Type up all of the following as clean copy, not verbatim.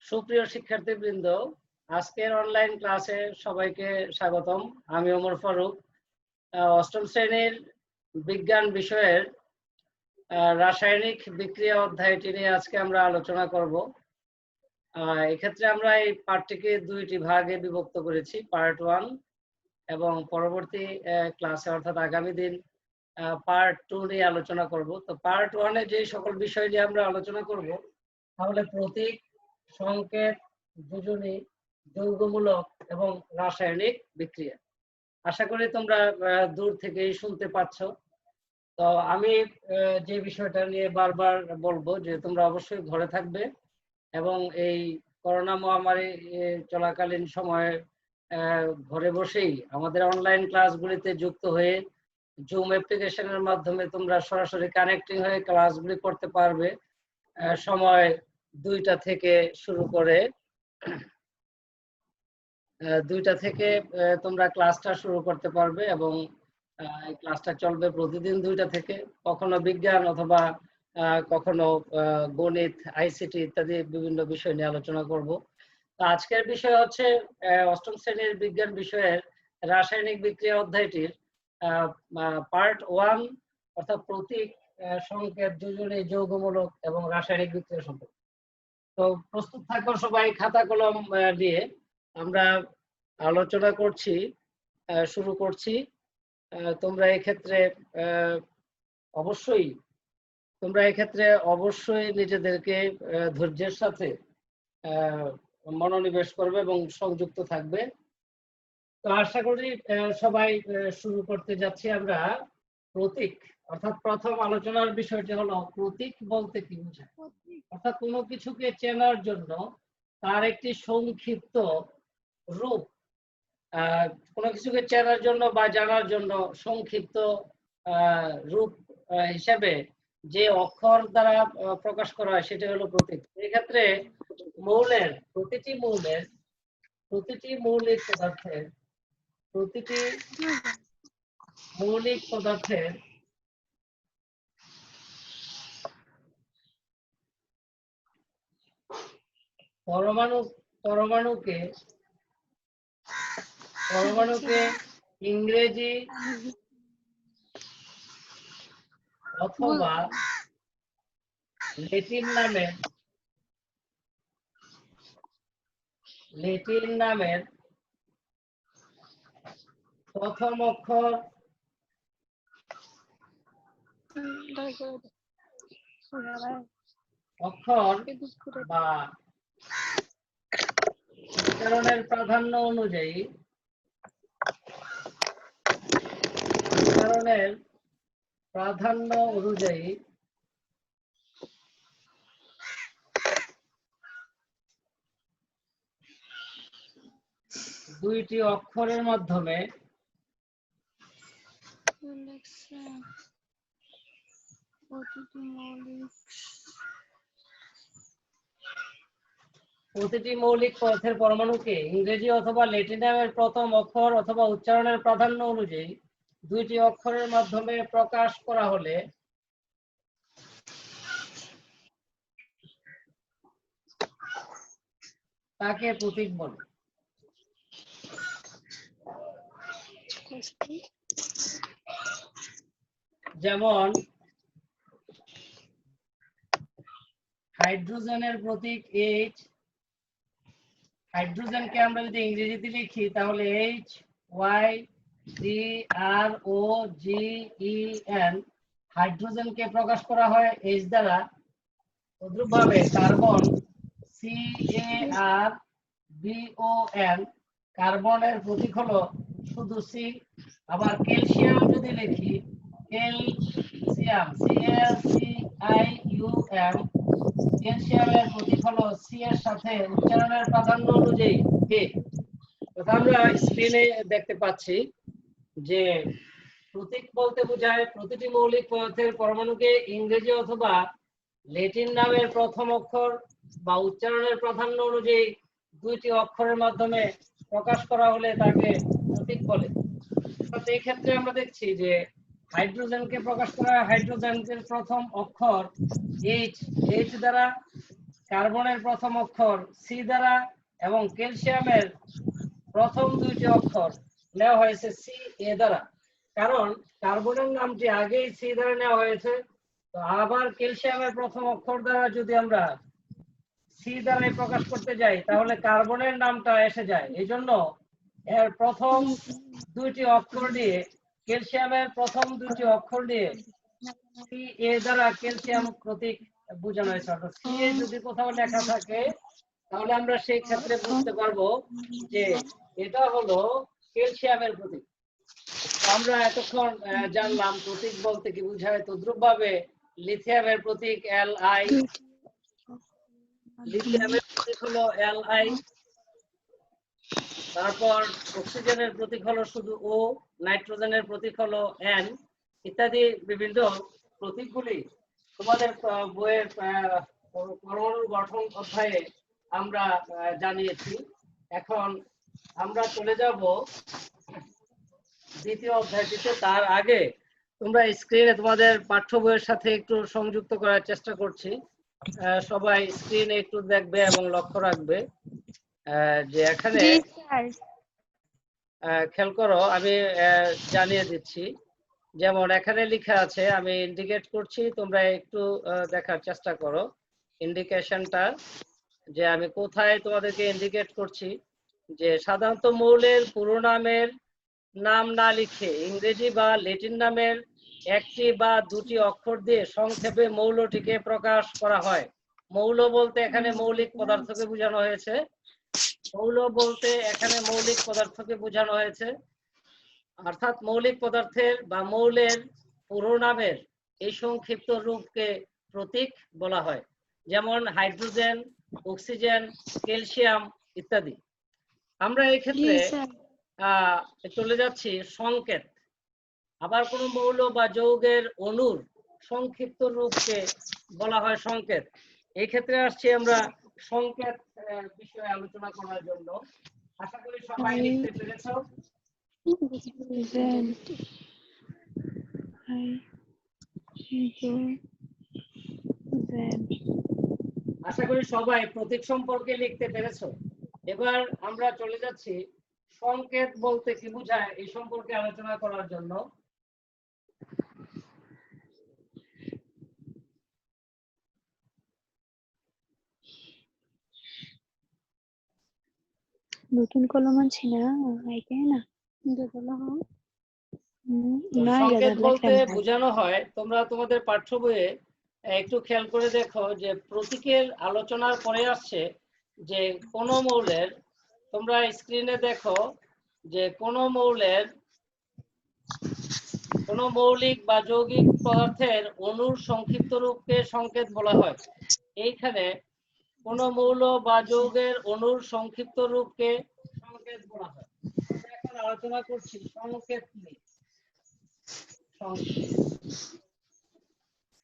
সুপ্রিয় শিক্ষার্থীবৃন্দ, আজকের অনলাইন ক্লাসে সবাইকে স্বাগতম। আমি ওমর ফারুক। অষ্টম শ্রেণীর বিজ্ঞান বিষয়ের রাসায়নিক বিক্রিয়া অধ্যায়টি নিয়ে আজকে আমরা আলোচনা করব। এক্ষেত্রে আমরা এই পাঠটিকে দুইটি ভাগে বিভক্ত করেছি, পার্ট 1 এবং পরবর্তী ক্লাসে অর্থাৎ আগামী দিন পার্ট 2 নিয়ে আলোচনা করব। তো পার্ট 1-এ যে সকল বিষয় নিয়ে আমরা আলোচনা করব, তাহলে প্রতীক, সংকেত, যোজনী, যৌগমূলক এবং রাসায়নিক বিক্রিয়া। আশা করি তোমরা দূর থেকেই শুনতে পাচ্ছ। তো আমি যে বিষয়টা নিয়ে বারবার বলবো যে তোমরা অবশ্যই ঘরে থাকবে এবং এই করোনা মহামারী চলাকালীন সময়ে ঘরে বসেই আমাদের অনলাইন ক্লাসগুলিতে যুক্ত হয়ে জুম অ্যাপ্লিকেশনের মাধ্যমে তোমরা সরাসরি কানেক্টিং হয়ে ক্লাসগুলি করতে পারবে। সময় 2টা থেকে শুরু করে 2টা থেকে তোমরা ক্লাসটা শুরু করতে পারবে এবং এই ক্লাসটা চলবে প্রতিদিন 2টা থেকে। কখনো বিজ্ঞান অথবা কখনো গণিত, আইসিটি ইত্যাদি বিভিন্ন বিষয় নিয়ে আলোচনা করব। তো আজকের বিষয় হচ্ছে অষ্টম শ্রেণীর বিজ্ঞান বিষয়ের রাসায়নিক বিক্রিয়া অধ্যায়টির পার্ট 1 অর্থাৎ প্রতীক, সংকেত, যোজনী, যৌগমূলক এবং রাসায়নিক বিক্রিয়া সম্পর্কে। তো প্রস্তুত থাকো সবাই খাতা কলম নিয়ে। আমরা আলোচনা করছি, শুরু করছি। তোমরা এক্ষেত্রে অবশ্যই নিজেদেরকে ধৈর্যের সাথে মনোনিবেশ করবে এবং সংযুক্ত থাকবে। তো আশা করি সবাই শুরু করতে যাচ্ছি আমরা। প্রতীক অর্থাৎ প্রথম আলোচনার বিষয়টি হলো প্রতীক বলতে কি বোঝায়। অর্থাৎ কোনো কিছুকে চেনার জন্য তার একটি সংক্ষিপ্ত রূপ, কোনো কিছুকে চেনার জন্য বা জানার জন্য সংক্ষিপ্ত রূপ হিসেবে যে অক্ষর দ্বারা প্রকাশ করা হয় সেটা হলো প্রতীক। এক্ষেত্রে প্রতিটি মৌলিক পদার্থের পরমাণুকে ইংরেজি অথবা ল্যাটিন নামের প্রথম অক্ষর বা উচ্চারণের প্রাধান্য অনুযায়ী দুইটি অক্ষরের মাধ্যমে প্রতিটি মৌলিক পদার্থের পরমাণুকে ইংরেজি অথবা ল্যাটিন নামের প্রথম অক্ষর অথবা উচ্চারণের প্রাধান্য অনুযায়ী দুইটি অক্ষরের মাধ্যমে প্রকাশ করা হলে তাকে প্রতীক বলে। যেমন হাইড্রোজেনের প্রতীক H। হাইড্রোজেনকে আমরা যদি ইংরেজিতে লিখি তাহলে HYDROGEN। হাইড্রোজেনকে প্রকাশ করা হয় H দ্বারা। তদ্রূপভাবে কার্বন CARBON, কার্বনের প্রতীক হলো শুধু C। আবার ক্যালসিয়াম যদি লিখি ক্যালসিয়াম CALCIUM, ক্যালসিয়ামের প্রতীক হলো C এর সাথে উচ্চারণের প্রাধান্য অনুযায়ী K। আমরা স্ক্রিনে দেখতে পাচ্ছি যে প্রতীক বলতে বোঝায় প্রতিটি মৌলিক পদার্থের পরমাণুকে ইংরেজি অথবা ল্যাটিন নামের প্রথম অক্ষর বা উচ্চারণের প্রাধান্য অনুযায়ী দুইটি অক্ষরের মাধ্যমে প্রকাশ করা হলে তাকে প্রতীক বলে। এই ক্ষেত্রে আমরা দেখছি যে হাইড্রোজেনকে প্রকাশ করা হয় হাইড্রোজেনের প্রথম অক্ষর H দ্বারা। কার্বনের প্রথম অক্ষর সি দ্বারা এবং ক্যালসিয়ামের প্রথম দুইটি অক্ষর নেওয়া হয়েছে সি এ দ্বারা, কারণ কার্বনের নামটি আগেই সি দ্বারা নেওয়া হয়েছে। তো আবার ক্যালসিয়ামের প্রথম অক্ষর দ্বারা যদি আমরা সি দ্বারাই প্রকাশ করতে যাই তাহলে কার্বনের নামটা এসে যায়। এই জন্য এর প্রথম দুইটি অক্ষর দিয়ে ক্যালসিয়ামের প্রথম দুইটি অক্ষর দিয়ে সি এ দ্বারা ক্যালসিয়াম প্রতীক বোঝানো হয়েছে। অর্থাৎ সি এ যদি কোথাও লেখা থাকে তাহলে আমরা সেই ক্ষেত্রে বুঝতে পারবো যে এটা হলো ক্যালসিয়ামের প্রতীক। আমরা এতক্ষণ জানলাম প্রতীক বলতে কি বোঝায়। তদ্রুপ ভাবে লিথিয়ামের প্রতীক Li, লিথিয়ামের প্রতীক হলো Li। তারপর অক্সিজেনের প্রতীক হলো শুধু O, নাইট্রোজেনের প্রতীক হলো N ইত্যাদি বিভিন্ন প্রতীকগুলি তোমাদের বইয়ের পরমাণু গঠন অধ্যায়ে আমরা জানিয়েছি। এখন আমরা চলে যাব দ্বিতীয় অধ্যায়টিতে। তার আগে তোমরা স্ক্রিনে তোমাদের পাঠ্য বইয়ের সাথে একটু সংযুক্ত করার চেষ্টা করছি। সবাই স্ক্রিনে একটু দেখবে এবং লক্ষ্য রাখবে যে এখানে খেয়াল করো, আমি জানিয়ে দিচ্ছি। যেমন এখানে লেখা আছে, আমি ইন্ডিকেট করছি, তোমরা একটু দেখার চেষ্টা করো ইন্ডিকেশনটা, যে আমি কোথায় তোমাদেরকে ইন্ডিকেট করছি। যে সাধারণত মৌলের পুরো নামের নাম না লিখে ইংরেজি বা ল্যাটিন নামের একটি বা দুটি অক্ষর দিয়ে সংক্ষেপে মৌলটিকে প্রকাশ করা হয়। মৌল বলতে এখানে মৌলিক পদার্থকে বোঝানো হয়েছে। মৌল বলতে এখানে মৌলিক পদার্থকে বোঝানো হয়েছে, অর্থাৎ মৌলিক পদার্থের বা মৌলের পুরো নামের এই সংক্ষিপ্ত রূপকে প্রতীক বলা হয়। যেমন হাইড্রোজেন, অক্সিজেন, ক্যালসিয়াম ইত্যাদি। আমরা এই ক্ষেত্রে চলে যাচ্ছি সংকেত। আবার কোন মৌল বা যৌগের অণুর সংক্ষিপ্ত রূপকে বলা হয় সংকেত। এই ক্ষেত্রে আসছি আমরা সংকেত বিষয়ে আলোচনা করার জন্য। আশা করি সবাই লিখতে পেরেছো। আশা করি সবাই প্রতীক সম্পর্কে লিখতে পেরেছো। এবার আমরা চলে যাচ্ছি সংকেত বলতে কি বোঝায় এই সম্পর্কে আলোচনা করার জন্য। নতুন কলম আনছি না না সংকেত বলতে বোঝানো হয়, তোমরা তোমাদের পাঠ্য বইয়ে একটু খেয়াল করে দেখো যে প্রতীকের আলোচনার পরে আসছে যে কোন মৌলের, তোমরা স্ক্রিনে দেখো যে কোন মৌলের, কোন মৌলিক বা যৌগিক পদার্থের অণুর সংক্ষিপ্ত রূপকে সংকেত বলা হয়। এইখানে কোন মৌল বা যৌগের অণুর সংক্ষিপ্ত রূপকে সংকেত বলা হয়। আমরা এখন আলোচনা করছি সংকেত নিয়ে।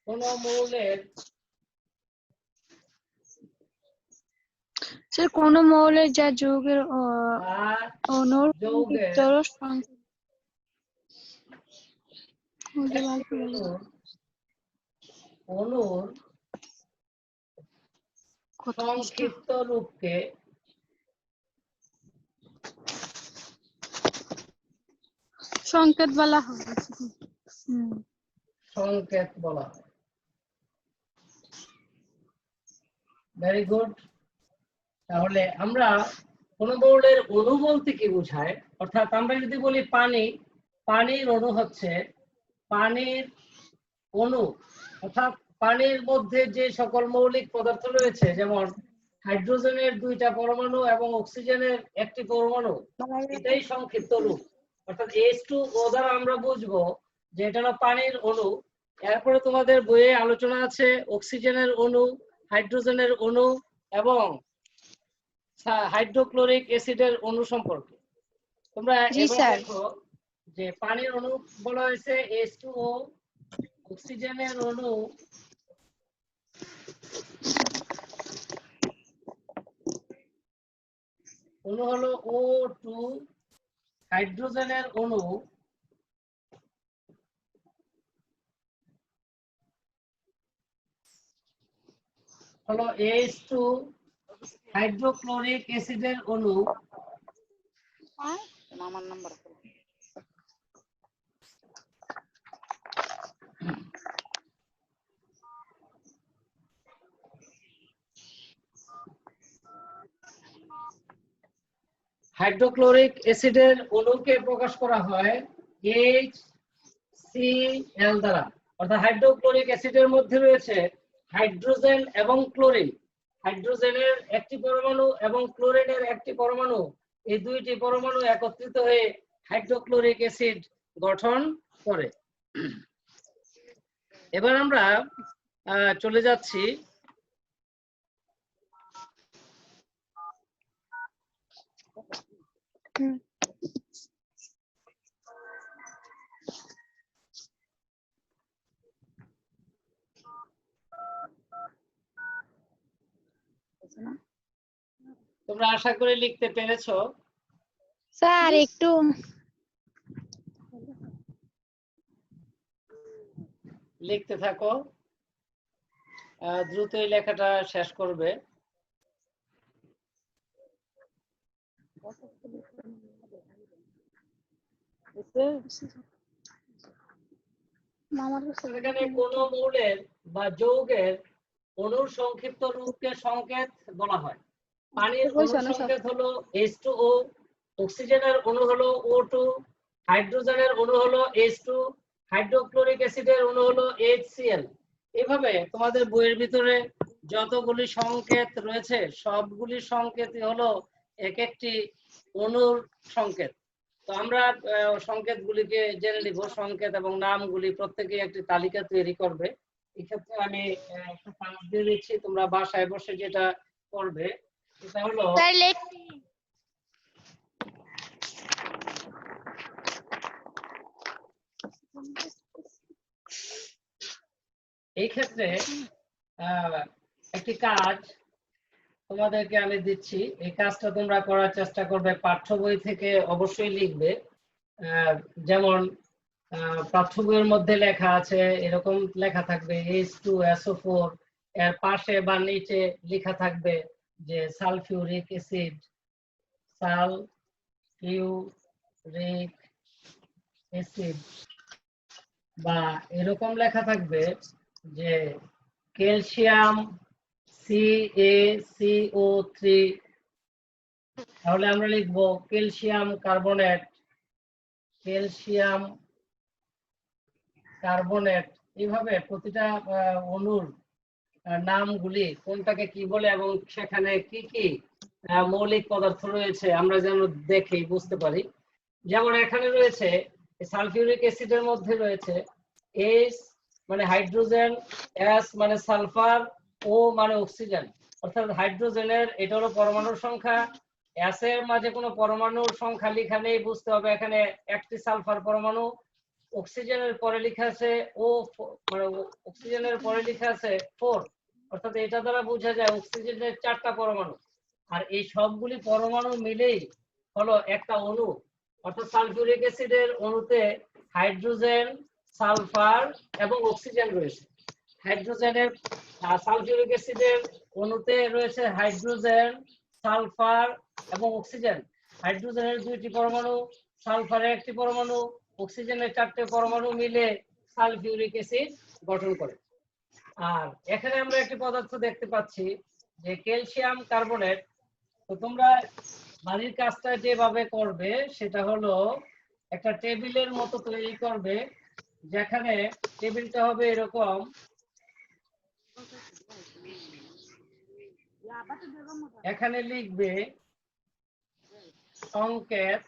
কোন মৌলের, কোন মৌলের যা যৌগের অণুর অণুর সংক্ষিপ্ত রূপকে সংকেত বলা হয়। সংকেত বলা হয়। Very good. তাহলে আমরা কোন মৌলের অণু বলতে কি বোঝায়, অর্থাৎ আমরা যদি বলি পানি, পানির অণু হচ্ছে পানির অণু, অর্থাৎ পানির মধ্যে যে সকল মৌলিক পদার্থ রয়েছে, যেমন হাইড্রোজেনের দুইটা পরমাণু এবং অক্সিজেনের একটি পরমাণু, এটাই সংক্ষিপ্ত রূপ। অর্থাৎ H2O দ্বারা আমরা বুঝবো যে এটা হলো পানির অণু। এরপরে তোমাদের বইয়ে আলোচনা আছে অক্সিজেনের অণু, হাইড্রোজেনের অণু এবং হাইড্রোক্লোরিক অ্যাসিডের অণু সম্পর্কে। তোমরা এবার দেখো যে পানির অণু বলা হয়েছে H2O, অক্সিজেনের অণু হলো O2, হাইড্রোজেনের অণু হলো H2 হাইড্রোক্লোরিক অ্যাসিডের অণু। আমার নাম্বার হাইড্রোক্লোরিক অ্যাসিডের অণুকে প্রকাশ করা হয় HCl দ্বারা। অর্থাৎ হাইড্রোক্লোরিক অ্যাসিডের মধ্যে রয়েছে হাইড্রোজেন এবং ক্লোরিন। হাইড্রোজেনের একটি পরমাণু এবং ক্লোরিনের একটি পরমাণু, এই দুইটি পরমাণু একত্রিত হয়ে হাইড্রোক্লোরিক অ্যাসিড গঠন করে। এবার আমরা চলে যাচ্ছি তোমরা আশা করি লিখতে পেরেছো। স্যার একটু লিখতে থাকো, দ্রুতই লেখাটা শেষ করবে। এখানে কোন মৌলের বা যৌগের অণুর সংক্ষিপ্ত রূপকে সংকেত বলা হয়। পানির অণুর সংকেত হলো H2O, অক্সিজেনের অণু হলো O2, হাইড্রোজেনের অণু হলো H2, হাইড্রোক্লোরিক অ্যাসিডের অণু হলো HCl। এভাবে তোমাদের বইয়ের ভিতরে যতগুলি সংকেত রয়েছে সবগুলি সংকেতই হলো এক একটি অণুর সংকেত। তো আমরা সংকেতগুলিকে জেনে নিব, সংকেত এবং নামগুলি প্রত্যেকেই একটি তালিকা তৈরি করবে। এক্ষেত্রে আমি একটু কাজ দিয়ে দিচ্ছি, তোমরা বাসায় বসে যেটা করবে সেটা হলো এই ক্ষেত্রে একটি কাজ তোমাদেরকে আমি দিচ্ছি। এই কাজটা তোমরা করার চেষ্টা করবে, পাঠ্য বই থেকে অবশ্যই লিখবে। যেমন পাঠ্য বইয়ের মধ্যে লেখা আছে, এরকম লেখা থাকবে H2SO4, এর পাশে বা নিচে লেখা থাকবে যে সালফিউরিক অ্যাসিড, সালফিউরিক অ্যাসিড, বা এরকম লেখা থাকবে যে ক্যালসিয়াম CaCO3, তাহলে আমরা লিখবো ক্যালসিয়াম কার্বনেট, ক্যালসিয়াম কার্বনেট। এইভাবে প্রতিটা অণুর নামগুলি কোনটাকে কি বলে এবং সেখানে কি কি মৌলিক পদার্থ রয়েছে আমরা যেন দেখে বুঝতে পারি। যেমন এখানে রয়েছে সালফিউরিক অ্যাসিডের মধ্যে রয়েছে H মানে হাইড্রোজেন, S মানে সালফার, O মানে অক্সিজেন। অর্থাৎ হাইড্রোজেনের এটা হলো পরমাণুর সংখ্যা, S এর মাঝে কোনো পরমাণুর সংখ্যা লেখা নেই, বুঝতে হবে এখানে একটি সালফার পরমাণু। অক্সিজেনের পরে লেখা আছে O, মানে অক্সিজেনের পরে লেখা আছে 4, অর্থাৎ এটা দ্বারা বোঝা যায় অক্সিজেনের 4টা পরমাণু। আর এই সবগুলি পরমাণু মিলেই হলো একটা অণু। অর্থাৎ সালফিউরিক অ্যাসিডের অণুতে হাইড্রোজেন, সালফার এবং অক্সিজেন রয়েছে। হাইড্রোজেনের সালফিউরিক অ্যাসিডের অণুতে রয়েছে হাইড্রোজেন, সালফার এবং অক্সিজেন। হাইড্রোজেনের 2টি পরমাণু, সালফারের একটি পরমাণু, অক্সিজেনের 4টে পরমাণু মিলে সালফিউরিক অ্যাসিড গঠন করে। আর এখানে আমরা একটি পদার্থ দেখতে পাচ্ছি যে ক্যালসিয়াম কার্বনেট। তো তোমরা বাড়ির কাজটা যেভাবে করবে সেটা হলো একটা টেবিলের মতো তৈরি করবে, যেখানে টেবিলটা হবে এরকম। এখানে লিখবে সংকেত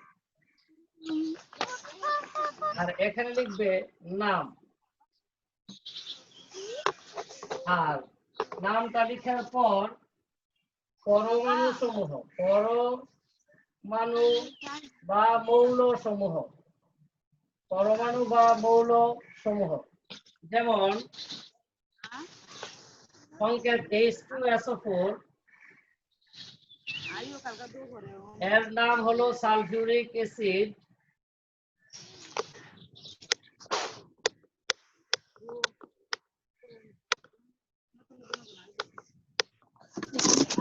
আর এখানে লিখবে নাম। আর নামটা লেখার পর পরমাণু সমূহ, পরমাণু বা মৌল সমূহ, পরমাণু বা মৌল সমূহ। যেমন সংকেত H2SO4, এর নাম হলো সালফিউরিক অ্যাসিড।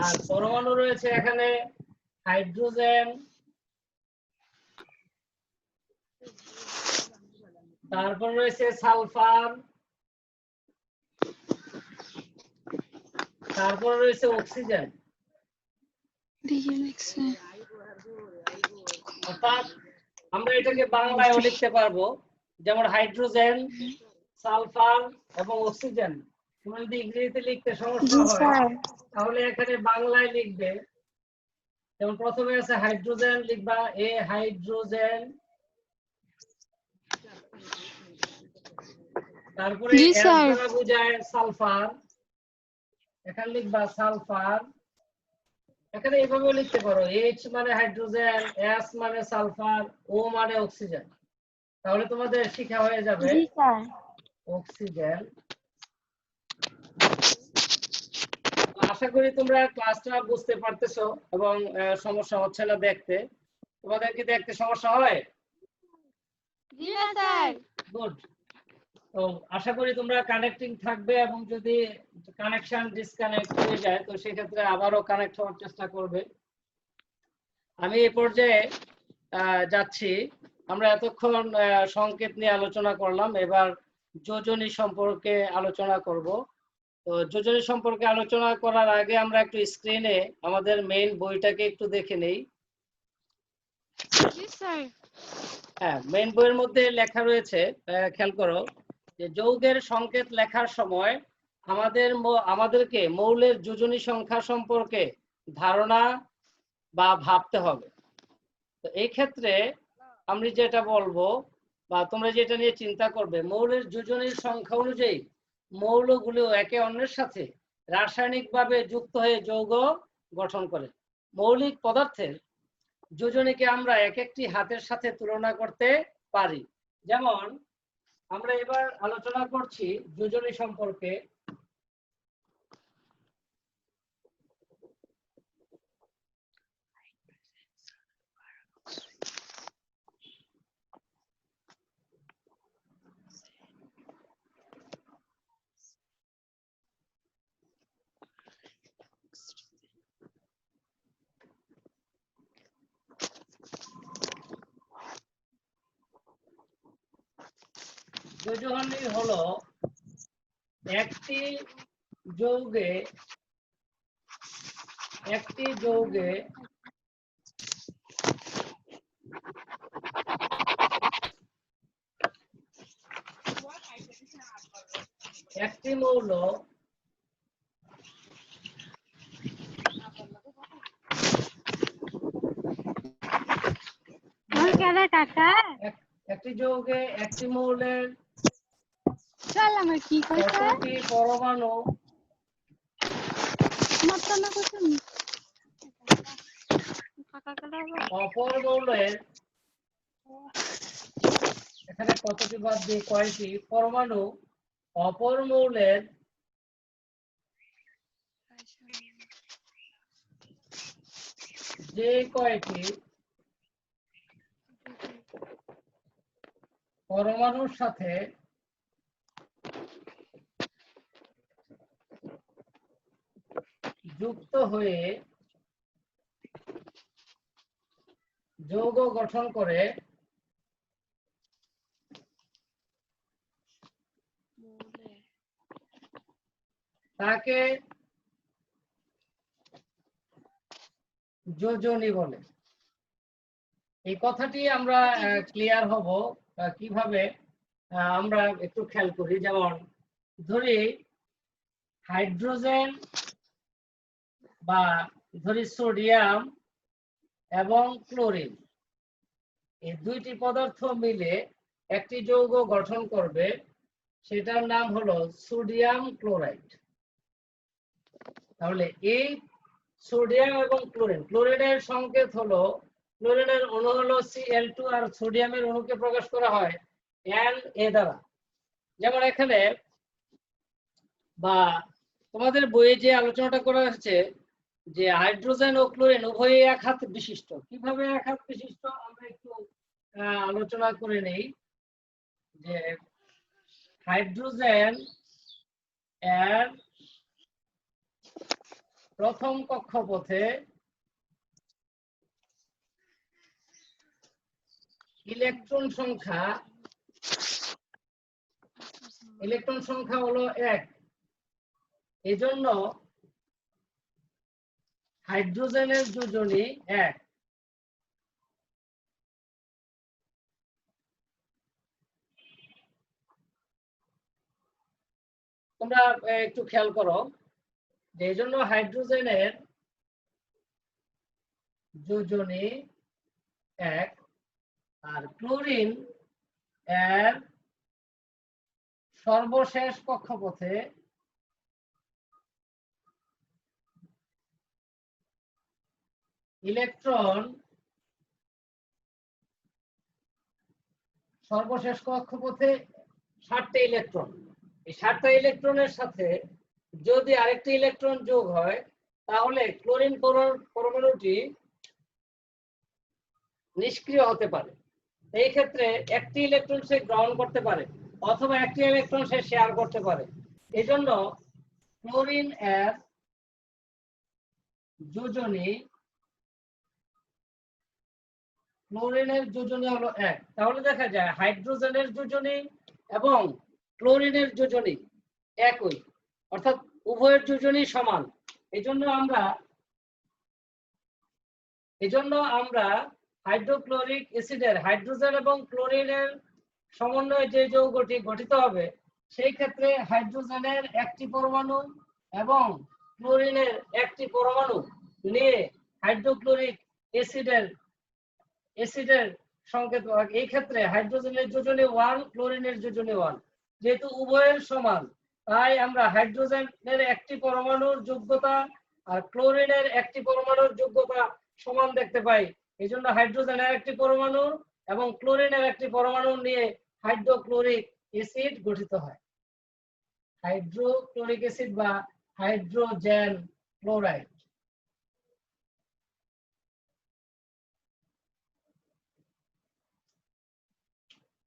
আর পরমাণু রয়েছে এখানে হাইড্রোজেন, তারপর রয়েছে সালফার, তারপর রয়েছে অক্সিজেন। অর্থাৎ আমরা এটাকে বাংলায়ও লিখতে পারবো, যেমন হাইড্রোজেন, সালফার এবং অক্সিজেন। তোমরা যদি ইংরেজিতে লিখতে সমস্যা হয় তাহলে এখানে বাংলায় লিখবে। যেমন প্রথমে আছে হাইড্রোজেন, লিখবা এ হাইড্রোজেন, তারপরে এস দ্বারা বোঝায় সালফার, এখানে লিখবা সালফার। এখানে এইভাবে লিখতে পারো, এইচ মানে হাইড্রোজেন, এস মানে সালফার, ও মানে অক্সিজেন। তাহলে তোমাদের শিখা হয়ে যাবে অক্সিজেন। আশা করি তোমরা ক্লাসটা বুঝতে পারতেছো এবং সমস্যা হচ্ছে না দেখতে। তোমাদের কি দেখতে সমস্যা হয়? জি না স্যার। গুড। তো আশা করি তোমরা কানেক্টিং থাকবে, এবং যদি কানেকশন ডিসকানেক্ট হয়ে যায় তো সেক্ষেত্রে আবারও কানেক্ট হওয়ার চেষ্টা করবে। আমি এই পর্যায়ে যাচ্ছি। আমরা এতক্ষণ সংকেত নিয়ে আলোচনা করলাম, এবার যোজনী সম্পর্কে আলোচনা করব। তো যোজনী সম্পর্কে আলোচনা করার আগে আমরা একটু স্ক্রিনে আমাদের মেইন বইটাকে একটু দেখে নেই। হ্যাঁ, মেইন বইয়ের মধ্যে লেখা রয়েছে, খেয়াল করো যে যৌগের সংকেত লেখার সময় আমাদেরকে মৌলের যোজনী সংখ্যা সম্পর্কে ধারণা বা ভাবতে হবে। তো এই ক্ষেত্রে আমি যেটা বলবো বা তোমরা যেটা নিয়ে চিন্তা করবে, মৌলের যোজনীর সংখ্যা অনুযায়ী মৌলগুলো একে অন্যের সাথে রাসায়নিকভাবে যুক্ত হয়ে যৌগ গঠন করে। মৌলিক পদার্থের যোজনীকে আমরা এক একটি হাতের সাথে তুলনা করতে পারি। যেমন আমরা এবার আলোচনা করছি যোজনী সম্পর্কে। যোজনী হলো একটি যৌগে একটি মৌল একটি যৌগে একটি মৌলের কতটি পরমাণু অপর মৌলের, এখানে কতটি বাদ দিয়ে কয়টি পরমাণু অপর মৌলের যে কয়টি পরমাণুর সাথে যুক্ত হয়ে যৌগ গঠন করে তাকে যোজনী বলে। এই কথাটি আমরা ক্লিয়ার হব কিভাবে, আমরা একটু খেয়াল করি। যেমন ধরি হাইড্রোজেন বা ধরি সোডিয়াম এবং ক্লোরিন, এই দুইটি পদার্থ মিলে একটি যৌগ গঠন করবে, সেটার নাম হলো সোডিয়াম ক্লোরাইড। তাহলে এই সোডিয়াম এবং ক্লোরিনের সংকেত হলো, ক্লোরিনের অণু হলো Cl2 আর সোডিয়ামের অণুকে প্রকাশ করা হয় Na দ্বারা। যেমন এখানে বা তোমাদের বইয়ে যে আলোচনাটা করা হয়েছে যে হাইড্রোজেন ও ক্লোরিন উভয়ই এক হাত বিশিষ্ট। কিভাবে এক হাত বিশিষ্ট আমরা একটু আলোচনা করে নেই। যে হাইড্রোজেন এর প্রথম কক্ষপথে ইলেকট্রন সংখ্যা হলো 1, এজন্য হাইড্রোজেনের যোজনী 1। তোমরা একটু খেয়াল করো যে এজন্য হাইড্রোজেনের যোজনী 1 আর ক্লোরিন এর সর্বশেষ কক্ষপথে ইলেকট্রন সর্বশেষ কক্ষপথে 7টা ইলেকট্রন। এই 7টা ইলেকট্রনের সাথে যদি আরেকটি ইলেকট্রন যোগ হয় তাহলে ক্লোরিন পরমাণুটি নিষ্ক্রিয় হতে পারে। এই ক্ষেত্রে একটি ইলেকট্রন সে গ্রহণ করতে পারে অথবা একটি ইলেকট্রন সে শেয়ার করতে পারে। এজন্য ক্লোরিন এর যোজনী হলো 1। তাহলে দেখা যায় হাইড্রোজেনের যোজনী এবং ক্লোরিনের যোজনী একই, অর্থাৎ উভয়ের যোজনী সমান। এজন্য আমরা হাইড্রোক্লোরিক অ্যাসিডের হাইড্রোজেন এবং ক্লোরিনের সমন্বয়ে যে যৌগটি গঠিত হবে সেই ক্ষেত্রে হাইড্রোজেনের একটি পরমাণু এবং ক্লোরিনের একটি পরমাণু নিয়ে হাইড্রোক্লোরিক অ্যাসিডের সংকেত। এই ক্ষেত্রে হাইড্রোজেনের যোজনী 1, ক্লোরিনের যোজনী 1। যেহেতু উভয়ের সমান তাই আমরা হাইড্রোজেনের একটি পরমাণুর যোগ্যতা আর ক্লোরিনের একটি পরমাণুর যোগ্যতা সমান দেখতে পাই। এই জন্য হাইড্রোজেনের একটি পরমাণু এবং ক্লোরিনের একটি পরমাণু নিয়ে হাইড্রোক্লোরিক অ্যাসিড গঠিত হয়। হাইড্রোক্লোরিক অ্যাসিড বা হাইড্রোজেন ক্লোরাইড।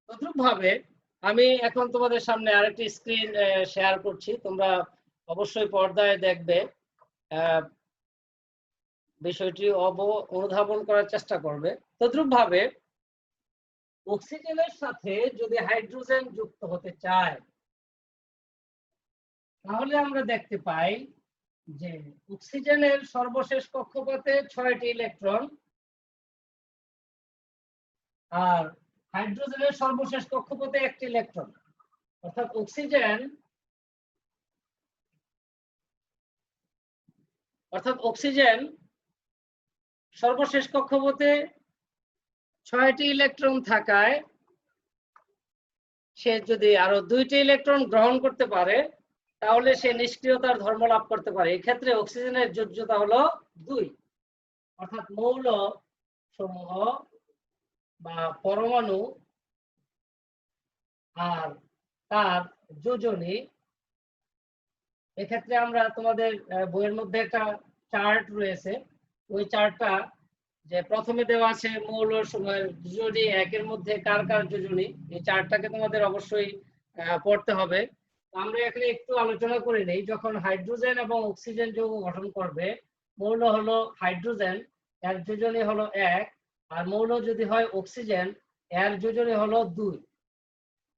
তদ্রূপভাবে আমি এখন তোমাদের সামনে আরেকটি স্ক্রিন শেয়ার করছি, তোমরা অবশ্যই পর্দায় দেখবে, বিষয়টি অনুধাবন করার চেষ্টা করবে। তদ্রূপভাবে অক্সিজেনের সাথে যদি হাইড্রোজেন যুক্ত হতে চায় তাহলে আমরা দেখতে পাই যে অক্সিজেনের সর্বশেষ কক্ষপথে 6টি ইলেকট্রন আর হাইড্রোজেনের সর্বশেষ কক্ষপথে 1টি ইলেকট্রন। অর্থাৎ অক্সিজেন সর্বশেষ কক্ষপথে 6টি ইলেকট্রন থাকায় সে যদি আরো 2টি ইলেকট্রন গ্রহণ করতে পারে তাহলে সে নিষ্ক্রিয়তার ধর্ম লাভ করতে পারে। এই ক্ষেত্রে অক্সিজেনের যোজ্যতা হলো 2। অর্থাৎ মৌল সমূহ বা পরমাণু আর তার যোজনী। এক্ষেত্রে আমরা তোমাদের বইয়ের মধ্যে একটা চার্ট রয়েছে, ওই চার্টটা যে প্রথমে দেওয়া আছে মৌল সমূহের যোজনী 1-এর মধ্যে কার কার যোজনী, এই চার্টটাকে তোমাদের অবশ্যই পড়তে হবে। আমরা এখানে একটু আলোচনা করে নেই। যখন হাইড্রোজেন এবং অক্সিজেন যৌগ গঠন করবে, মৌল হলো হাইড্রোজেন, এর যোজনী হলো 1, আর মৌল যদি হয় অক্সিজেন এর যোজনী হলো 2।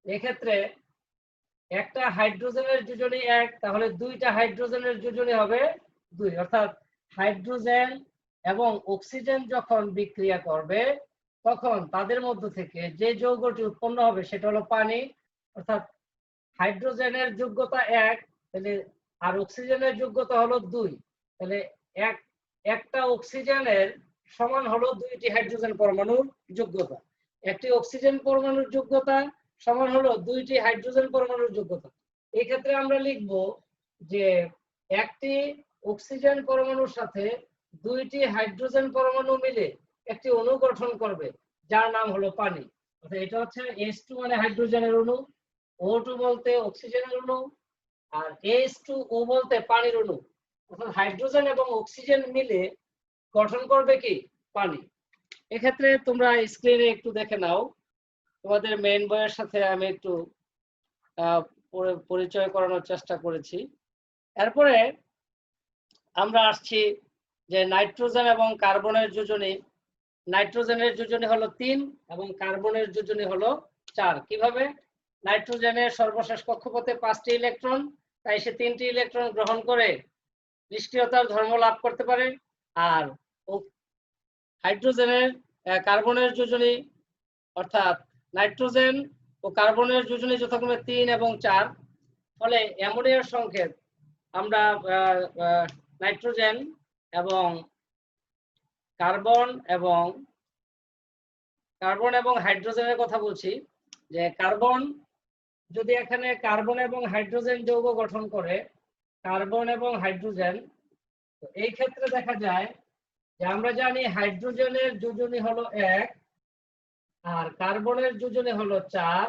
এক্ষেত্রে একটা হাইড্রোজেনের যোজনী 1, তাহলে 2টা হাইড্রোজেনের যোজনী হবে 2। অর্থাৎ হাইড্রোজেন এবং অক্সিজেন যখন বিক্রিয়া করবে তখন তাদের মধ্য থেকে যে যৌগটি উৎপন্ন হবে সেটা হলো পানি। অর্থাৎ হাইড্রোজেনের যোগ্যতা 1, তাহলে আর অক্সিজেনের যোগ্যতা হলো 2, তাহলে একটা অক্সিজেনের সমান হলো 2টি হাইড্রোজেন পরমাণুর যোগ্যতা। একটি অক্সিজেন পরমাণুর যোগ্যতা সমান হলো 2টি হাইড্রোজেন পরমাণুর যোগ্যতা। এই ক্ষেত্রে আমরা লিখব যে একটি অক্সিজেন পরমাণুর সাথে 2টি হাইড্রোজেন পরমাণু মিলে একটি অণু গঠন করবে যার নাম হলো পানি। অর্থাৎ এটা হচ্ছে H2 মানে হাইড্রোজেনের অণু, O2 বলতে অক্সিজেনের অণু, আর H2O বলতে পানির অণু। অর্থাৎ হাইড্রোজেন এবং অক্সিজেন মিলে গঠন করবে কি পানি। এক্ষেত্রে তোমরা স্ক্রিনে একটু দেখে নাও, তোমাদের মেইন বইয়ের সাথে আমি একটু পরিচয় করানোর চেষ্টা করেছি। এরপরে আমরা আসছি যে নাইট্রোজেন এবং কার্বনের যোজনী। নাইট্রোজেনের যোজনী হলো 3 এবং কার্বনের যোজনী হলো 4। কিভাবে? নাইট্রোজেনের সর্বশেষ কক্ষপথে 5টি ইলেকট্রন, তাই সে 3টি ইলেকট্রন গ্রহণ করে নিষ্ক্রিয়তার ধর্ম লাভ করতে পারে। আর হাইড্রোজেনের কার্বনের যোজনী অর্থাৎ নাইট্রোজেন ও কার্বনের যোজনী যথাক্রমে 3 এবং 4। ফলে অ্যামোনিয়ার সংকেত আমরা নাইট্রোজেন এবং কার্বন এবং হাইড্রোজেনের কথা বলছি, যে কার্বন যদি এখানে কার্বন এবং হাইড্রোজেন যৌগ গঠন করে, কার্বন এবং হাইড্রোজেন, তো এই ক্ষেত্রে দেখা যায় যে আমরা জানি হাইড্রোজেনের যোজনী হলো 1 আর কার্বনের যোজনী হলো 4।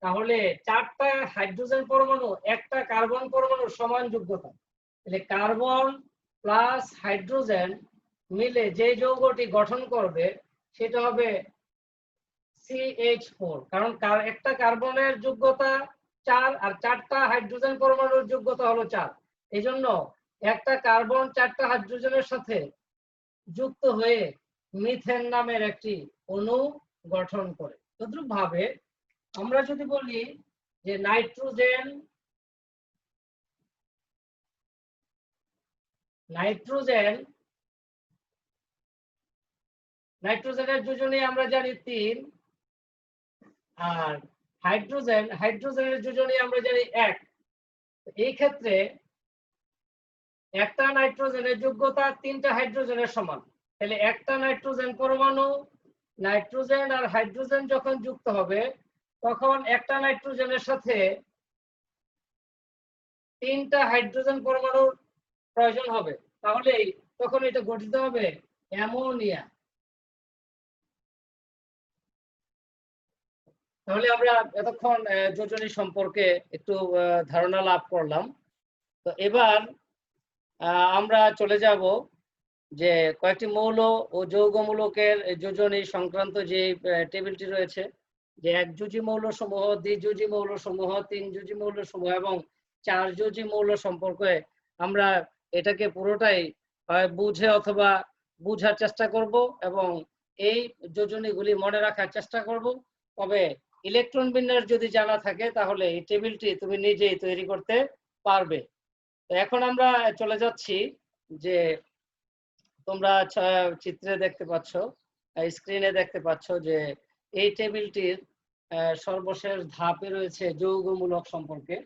তাহলে 4টা হাইড্রোজেন পরমাণু একটা কার্বন পরমাণুর সমান যোগ্যতা। তাহলে কার্বন প্লাস হাইড্রোজেন মিলে যে যৌগটি গঠন করবে সেটা হবে CH4, কারণ একটা কার্বনের যোগ্যতা 4 আর 4টা হাইড্রোজেন পরমাণুর যোগ্যতা হলো 4। এই জন্য একটা কার্বন 4টা হাইড্রোজেনের সাথে যুক্ত হয়ে মিথেন নামের একটি অণু গঠন করে। তদ্রূপ ভাবে আমরা যদি বলি যে নাইট্রোজেনের যোজনী আমরা জানি 3 আর হাইড্রোজেনের যোজনী আমরা জানি 1। এই ক্ষেত্রে একটা নাইট্রোজেনের যোগ্যতা 3টা হাইড্রোজেনের সমান। তাহলে একটা নাইট্রোজেন পরমাণু, নাইট্রোজেন আর হাইড্রোজেন যখন যুক্ত হবে তখন একটা নাইট্রোজেনের সাথে 3টা হাইড্রোজেন পরমাণুর প্রয়োজন হবে। তাহলে তখন এটা গঠিত হবে অ্যামোনিয়া। তাহলে আমরা এতক্ষণ যোজনী সম্পর্কে একটু ধারণা লাভ করলাম। তো এবার আমরা চলে যাব যে কয়েকটি মৌল ও যৌগমূলকের যোজনী সংক্রান্ত যে টেবিলটি রয়েছে, যে একযোজী মৌলসমূহ, দ্বিযোজী মৌলসমূহ, 3যোজী মৌলসমূহ এবং 4যোজী মৌল সম্পর্কে আমরা এটাকে পুরোটাই বুঝে অথবা বুঝার চেষ্টা করব এবং এই যোজনীগুলি মনে রাখার চেষ্টা করব। তবে ইলেকট্রন বিন্যাস যদি জানা থাকে তাহলে এই টেবিলটি তুমি নিজেই তৈরি করতে পারবে। তো এখন আমরা চলে যাচ্ছি যে তোমরা চিত্রে দেখতে পাচ্ছ, স্ক্রিনে দেখতে পাচ্ছ যে এই টেবিলটির সর্বশেষ ধাপে রয়েছে যৌগমূলক সম্পর্কে।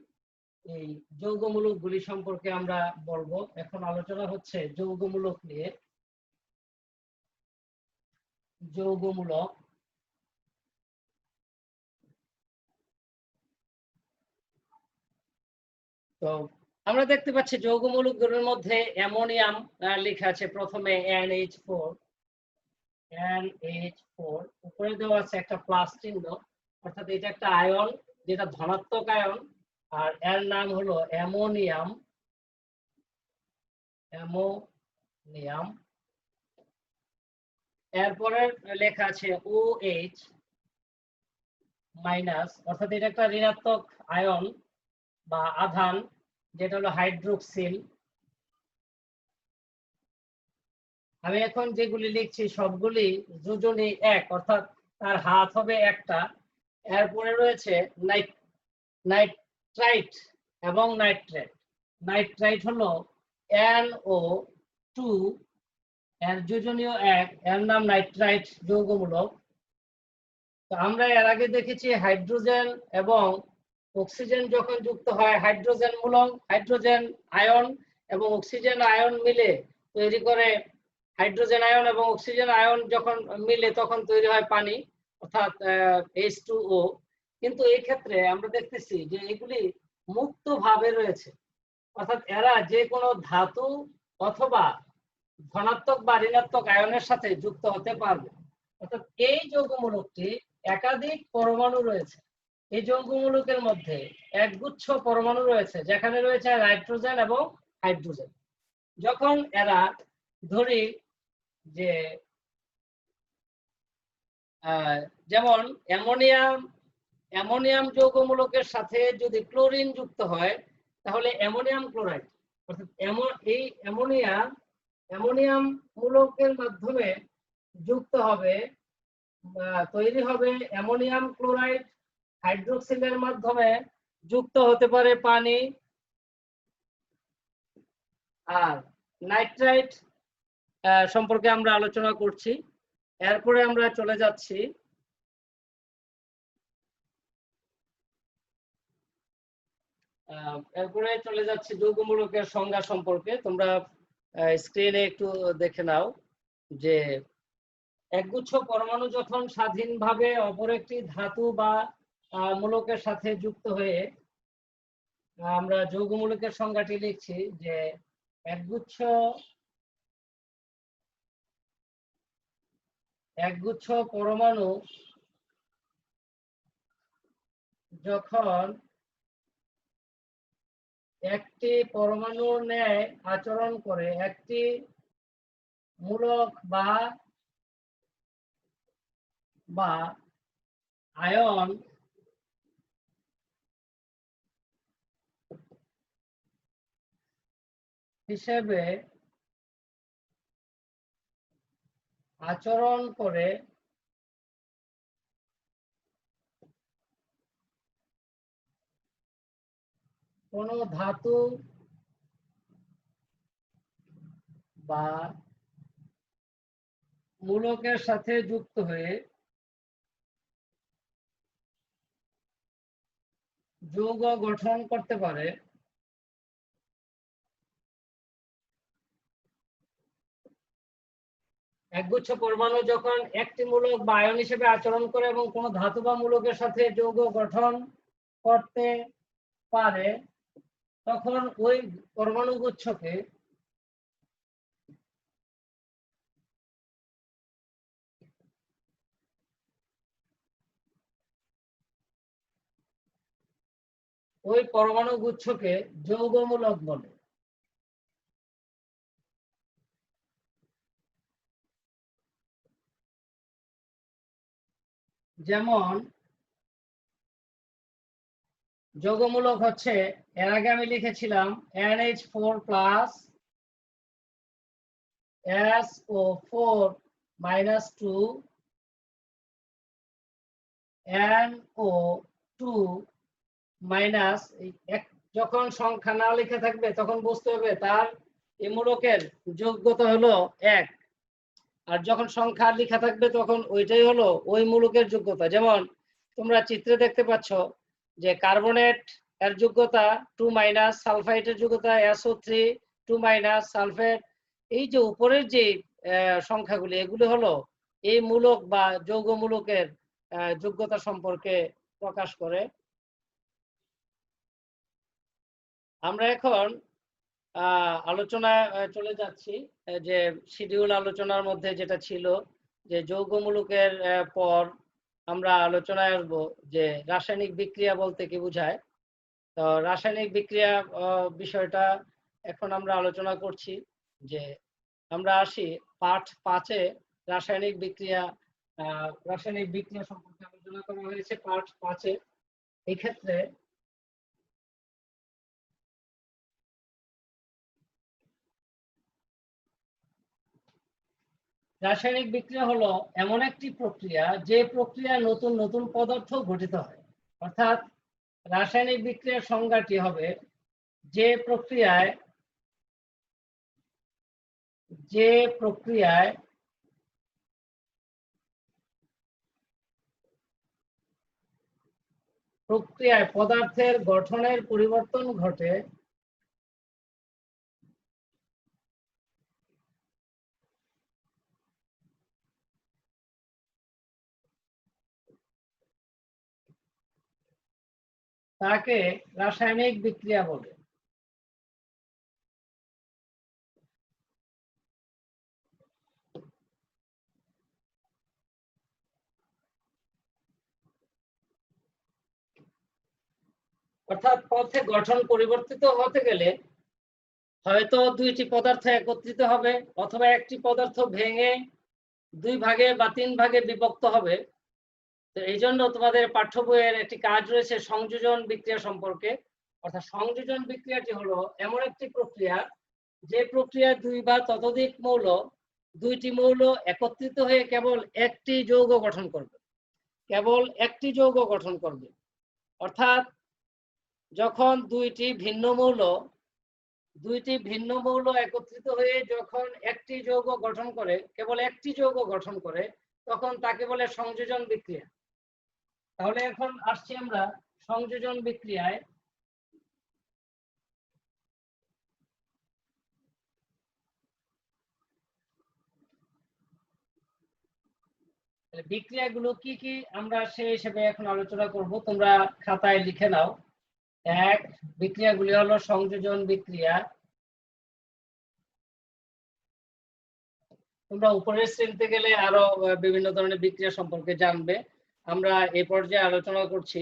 এই যৌগমূলকগুলি সম্পর্কে আমরা বলবো। এখন আলোচনা হচ্ছে যৌগমূলক নিয়ে। যৌগমূলক, তো আমরা দেখতে পাচ্ছি যৌগমূলকগুলোর মধ্যে অ্যামোনিয়াম লেখা আছে প্রথমে NH4 উপরে দেওয়া আছে একটা প্লাস চিহ্ন, অর্থাৎ এটা একটা আয়ন যেটা ধনাত্মক আয়ন, আর এর নাম হলো অ্যামোনিয়াম। এরপরে লেখা আছে OH মাইনাস, অর্থাৎ এটা একটা ঋণাত্মক আয়ন বা আধান যেটা হলো হাইড্রোক্সিল। আমি এখন যেগুলি লিখছি সবগুলি যোজনী 1, অর্থাৎ তার হাত হবে একটা। এরপরে রয়েছে নাইট্রাইট এবং নাইট্রেট। নাইট্রাইট হলো NO2, এর যোজনীয় 1, এর নাম নাইট্রাইট যৌগমূলক। তো আমরা এর আগে দেখেছি হাইড্রোজেন এবং অক্সিজেন যখন যুক্ত হয় হাইড্রোজেন মূলক, হাইড্রোজেন আয়ন এবং অক্সিজেন আয়ন মিলে তৈরি করে হাইড্রোজেন আয়ন এবং অক্সিজেন আয়ন যখন মিলে তখন তৈরি হয় পানি, অর্থাৎ H2O। কিন্তু এই ক্ষেত্রে আমরা দেখতেছি যে এগুলি মুক্ত ভাবে রয়েছে, অর্থাৎ এরা যে কোনো ধাতু অথবা ধনাত্মক বা ঋণাত্মক আয়নের সাথে যুক্ত হতে পারবে। অর্থাৎ এই যৌগমূলকটি একাধিক পরমাণু রয়েছে। এই যৌগমূলকের মধ্যে একগুচ্ছ পরমাণু রয়েছে যেখানে রয়েছে নাইট্রোজেন এবং হাইড্রোজেন। যখন এরা ধরি যে যেমন অ্যামোনিয়াম যৌগমূলকের সাথে যদি ক্লোরিন যুক্ত হয় তাহলে অ্যামোনিয়াম ক্লোরাইড, অর্থাৎ এই অ্যামোনিয়াম মূলকের মাধ্যমে যুক্ত হবে, তৈরি হবে অ্যামোনিয়াম ক্লোরাইড, হাইড্রোক্সিলের মাধ্যমে যুক্ত হতে পারে পানি, আর নাইট্রাইট সম্পর্কে আমরা আলোচনা করছি। এরপরে আমরা চলে যাচ্ছি যৌগমূলকের সংজ্ঞা সম্পর্কে। তোমরা স্ক্রিনে একটু দেখে নাও যে একগুচ্ছ পরমাণু যখন স্বাধীনভাবে অপর একটি ধাতু বা মূলকের সাথে যুক্ত হয়ে, আমরা যৌগমূলকের সংজ্ঞাটি লিখছি যে একগুচ্ছ পরমাণু যখন একটি পরমাণুর ন্যায় আচরণ করে, একটি মূলক বা আয়ন হিসেবে আচরণ করে, কোনো ধাতু বা মূলকের সাথে যুক্ত হয়ে যৌগ গঠন করতে পারে, একগুচ্ছ পরমাণু যখন একটি মূলক বা আয়ন হিসেবে আচরণ করে এবং কোনো ধাতু বা মূলকের সাথে যৌগ গঠন করতে পারে, তখন ওই পরমাণু গুচ্ছকে যৌগমূলক বলে। যেমন যৌগমূলক হচ্ছে, এর আগে আমি লিখেছিলাম NH4+ SO4-2 NO2-, যখন সংখ্যা না লেখা থাকবে তখন বুঝতে হবে তার এই মূলকের যোগ্যতা হলো 1, আর যখন সংখ্যা লেখা থাকবে তখন ওইটাই হলো ওই মূলকের যোগ্যতা। যেমন তোমরা চিত্রে দেখতে পাচ্ছ যে কার্বনেট এর যোগ্যতা 2-, সালফাইটের যোগ্যতা SO3 2-, সালফেট। এই যে উপরের যে সংখ্যাগুলি, এগুলি হলো এই মূলক বা যৌগমূলকের যোগ্যতা সম্পর্কে প্রকাশ করে। আমরা এখন আলোচনা চলে যাচ্ছি, যে শিডিউল আলোচনার মধ্যে যেটা ছিল যে যৌগমূলকের পর আমরা আলোচনায় আসবো যে রাসায়নিক বিক্রিয়া বলতে কি বোঝায়। তো রাসায়নিক বিক্রিয়া বিষয়টা এখন আমরা আলোচনা করছি। যে আমরা আসি পাঠ 5-এ, রাসায়নিক বিক্রিয়া সম্পর্কে আলোচনা করা হয়েছে পাঠ 5-এ। এই ক্ষেত্রে রাসায়নিক বিক্রিয়া হলো এমন একটি প্রক্রিয়া যে প্রক্রিয়ায় নতুন নতুন পদার্থ গঠিত হয়। অর্থাৎ রাসায়নিক বিক্রিয়ার সংজ্ঞাটি হবে যে প্রক্রিয়ায় পদার্থের গঠনের পরিবর্তন ঘটে, তাকে রাসায়নিক বিক্রিয়া বলে। অর্থাৎ পদার্থের গঠন পরিবর্তিত হতে গেলে হয়তো দুইটি পদার্থ একত্রিত হবে, অথবা একটি পদার্থ ভেঙে 2 ভাগে বা 3 ভাগে বিভক্ত হবে। তো এই জন্য তোমাদের পাঠ্য বইয়ের একটি কাজ রয়েছে সংযোজন বিক্রিয়া সম্পর্কে। অর্থাৎ সংযোজন বিক্রিয়াটি হলো এমন একটি প্রক্রিয়া যে প্রক্রিয়ায় দুই বা ততোধিক মৌল, দুইটি মৌল একত্রিত হয়ে কেবল একটি যৌগ গঠন করবে, কেবল একটি যৌগ গঠন করবে। অর্থাৎ যখন দুইটি ভিন্ন মৌল একত্রিত হয়ে যখন একটি যৌগ গঠন করে, কেবল একটি যৌগ গঠন করে, তখন তাকে বলে সংযোজন বিক্রিয়া। তাহলে এখন আসছি আমরা সংযোজন বিক্রিয়ায়। বিক্রিয়াগুলো কি কি আমরা সেই হিসেবে এখন আলোচনা করব, তোমরা খাতায় লিখে নাও। এক, বিক্রিয়াগুলি হলো সংযোজন বিক্রিয়া। তোমরা উপরের শ্রেণীতে গেলে আরো বিভিন্ন ধরনের বিক্রিয়া সম্পর্কে জানবে। আমরা এই পর্যায়ে আলোচনা করছি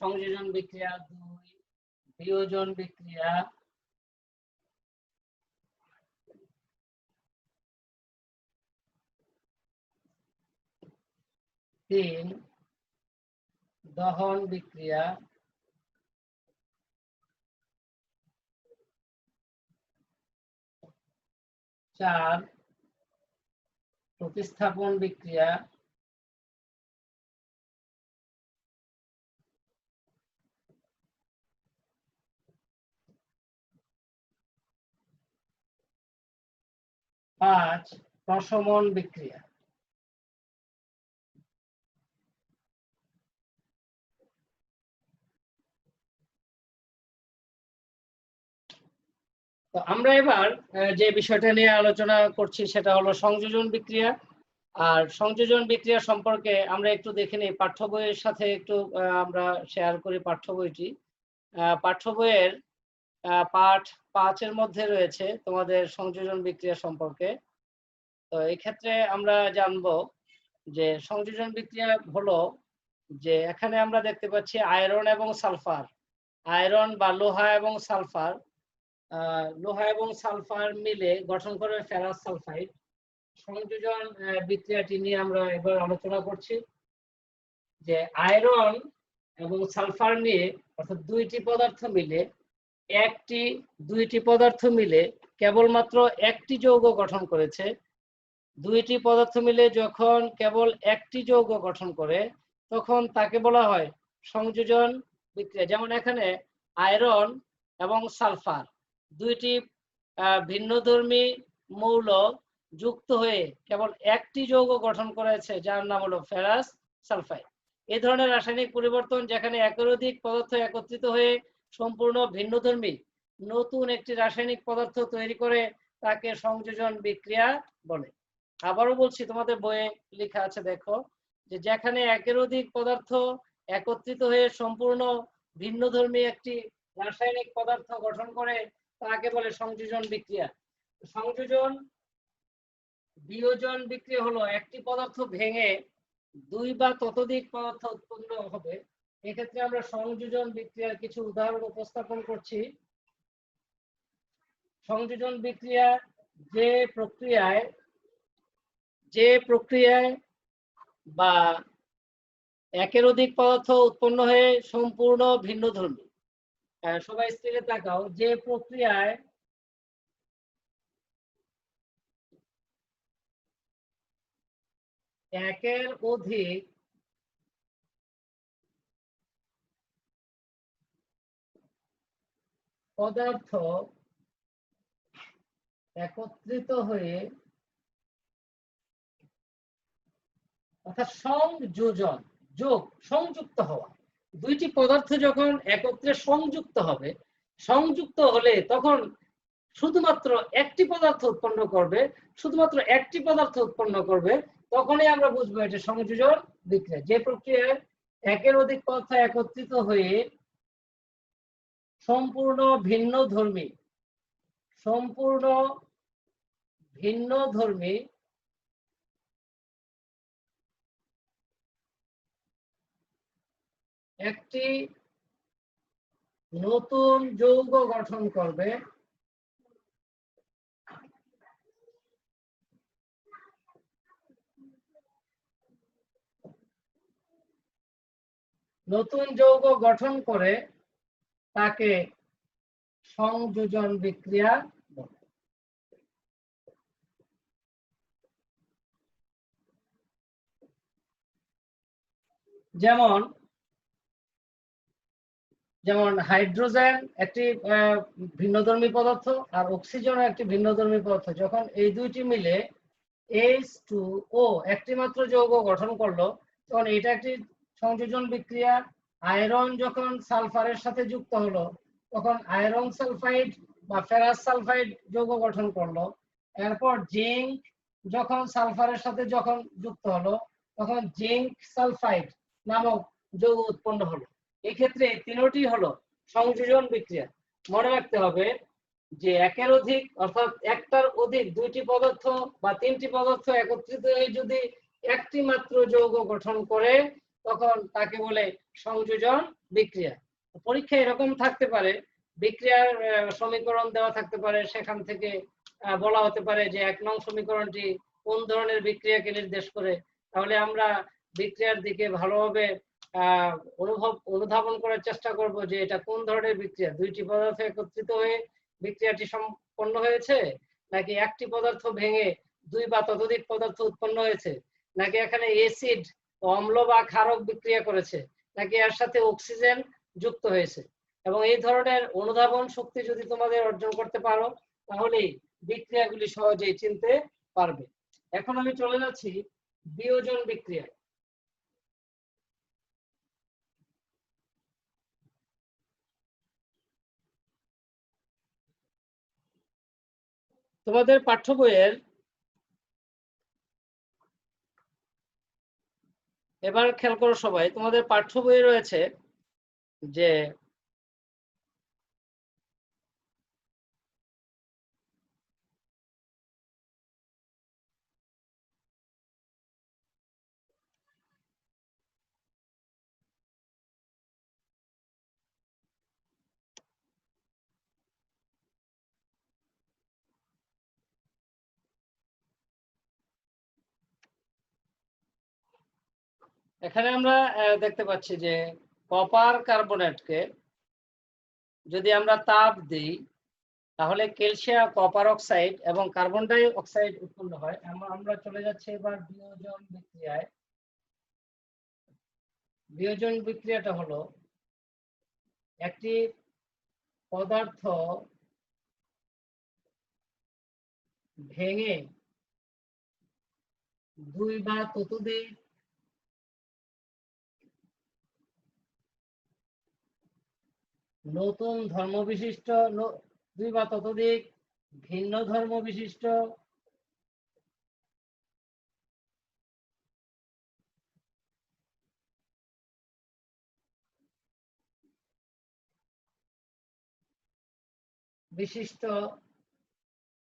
সংযোজন বিক্রিয়া। দুই, বিয়োজন বিক্রিয়া। তিন, দহন বিক্রিয়া। চার, প্রতিস্থাপন বিক্রিয়া। পাঁচ, প্রশমন বিক্রিয়া। তো আমরা এবার যে বিষয়টা নিয়ে আলোচনা করছি সেটা হলো সংযোজন বিক্রিয়া। আর সংযোজন বিক্রিয়া সম্পর্কে আমরা একটু দেখে নিই, পাঠ্য বইয়ের সাথে একটু আমরা শেয়ার করি পাঠ্য বইটি। পাঠ্য বইয়ের পাঠ 5-এর মধ্যে রয়েছে তোমাদের সংযোজন বিক্রিয়া সম্পর্কে। তো এই ক্ষেত্রে আমরা জানবো যে সংযোজন বিক্রিয়া হলো যে এখানে আমরা দেখতে পাচ্ছি আয়রন এবং সালফার, আয়রন বা লোহা এবং সালফার মিলে গঠন করে ফেরাস সালফাইড। সংযোজন বিক্রিয়াটি নিয়ে আমরা এবার আলোচনা করছি যে আয়রন এবং সালফার নিয়ে, অর্থাৎ দুইটি পদার্থ মিলে কেবলমাত্র একটি যৌগ গঠন করেছে। দুইটি পদার্থ মিলে যখন কেবল একটি যৌগ গঠন করে তখন তাকে বলা হয় সংযোজন বিক্রিয়া। যেমন এখানে আয়রন এবং সালফার দুইটি ভিন্নধর্মী মৌল যুক্ত হয়ে কেবল একটি যৌগ গঠন করেছে যার নাম হলো ফেরাস সালফাইড। এই ধরনের রাসায়নিক পরিবর্তন যেখানে একের অধিক পদার্থ একত্রিত হয়ে সম্পূর্ণ ভিন্নধর্মী নতুন একটি রাসায়নিক পদার্থ তৈরি করে তাকে সংযোজন বিক্রিয়া বলে। আবারও বলছি, তোমাদের বইয়ে লেখা আছে দেখো, যে যেখানে একের অধিক পদার্থ একত্রিত হয়ে সম্পূর্ণ ভিন্নধর্মী একটি রাসায়নিক পদার্থ গঠন করে তাকে বলে সংযোজন বিক্রিয়া। সংযোজন বিয়োজন বিক্রিয়া হলো একটি পদার্থ ভেঙে দুই বা ততোধিক পদার্থ উৎপন্ন হবে। এক্ষেত্রে আমরা সংযোজন বিক্রিয়ার কিছু উদাহরণ উপস্থাপন করছি। সংযোজন বিক্রিয়া যে প্রক্রিয়ায় বা একের অধিক পদার্থ উৎপন্ন হয়ে সম্পূর্ণ ভিন্নধর্মী, সবাই স্ক্রিনে তাকাও, যে প্রক্রিয়ায় একের অধিক পদার্থ একত্রিত হয়ে, অর্থাৎ সংযুক্ত হওয়া, দুইটি পদার্থ যখন একত্রে সংযুক্ত হলে তখন শুধুমাত্র একটি পদার্থ উৎপন্ন করবে, তখনই আমরা বুঝবো এটা সংযোজন বিক্রিয়া। যে প্রক্রিয়ায় একের অধিক পদার্থ একত্রিত হয়ে সম্পূর্ণ ভিন্নধর্মী একটি নতুন যৌগ গঠন করবে, নতুন যৌগ গঠন করে তাকে সংযোজন বিক্রিয়া বলে। যেমন যেমন হাইড্রোজেন একটি ভিন্নধর্মী পদার্থ আর অক্সিজেন একটি ভিন্নধর্মী পদার্থ। যখন এই দুইটি মিলে H2O একটি মাত্র যৌগ গঠন করলো, তখন এটা একটি সংযোজন বিক্রিয়া। আয়রন যখন সালফারের সাথে যুক্ত হলো, তখন আয়রন সালফাইড বা ফেরাস সালফাইড যৌগ গঠন করলো। এরপর জিঙ্ক যখন সালফারের সাথে যখন যুক্ত হলো, তখন জিঙ্ক সালফাইড নামক যৌগ উৎপন্ন হলো। এই ক্ষেত্রে তিনটি হলো সংযোজন বিক্রিয়া। মনে রাখতে হবে যে একের অধিক অর্থাৎ একটার অধিক দুইটি পদার্থ বা তিনটি পদার্থ একত্রিত হয়ে যদি একটি মাত্র যৌগ গঠন করে, তখন তাকে বলে সংযোজন বিক্রিয়া। পরীক্ষায় এরকম থাকতে পারে, বিক্রিয়ার সমীকরণ দেওয়া থাকতে পারে, সেখান থেকে বলা হতে পারে যে 1 নং সমীকরণটি কোন ধরনের বিক্রিয়াকে নির্দেশ করে। তাহলে আমরা বিক্রিয়ার দিকে ভালোভাবে অনুধাবন করার চেষ্টা করব যে এটা কোন ধরনের বিক্রিয়া, দুইটি পদার্থ একত্রিত হয়ে বিক্রিয়াটি সম্পন্ন হয়েছে, নাকি একটি পদার্থ ভেঙে দুই বা ততোধিক পদার্থ উৎপন্ন হয়েছে, নাকি এখানে অ্যাসিড অম্ল বা ক্ষারক বিক্রিয়া করেছে, নাকি এর সাথে অক্সিজেন যুক্ত হয়েছে। এবং এই ধরনের অনুধাবন শক্তি যদি তোমাদের অর্জন করতে পারো, তাহলেই বিক্রিয়াগুলি সহজেই চিনতে পারবে। এখন আমি চলে যাচ্ছি বিয়োজন বিক্রিয়া। তোমাদের পাঠ্য বইয়ের এবার খেয়াল করো সবাই, তোমাদের পাঠ্য বইয়ে রয়েছে যে এখানে আমরা দেখতে পাচ্ছি যে কপার কার্বনেটকে যদি আমরা তাপ দিই, তাহলে ক্যালসিয়াম কপার অক্সাইড এবং কার্বন ডাই অক্সাইড উৎপন্ন হয়। আমরা চলে যাচ্ছি এবার বিয়োজন বিক্রিয়ায়। বিয়োজন বিক্রিয়াটা হলো একটি পদার্থ ভেঙে দুই বা ততোধিক নতুন ধর্ম বিশিষ্ট, দুই বা ততোধিক ভিন্ন ধর্ম বিশিষ্ট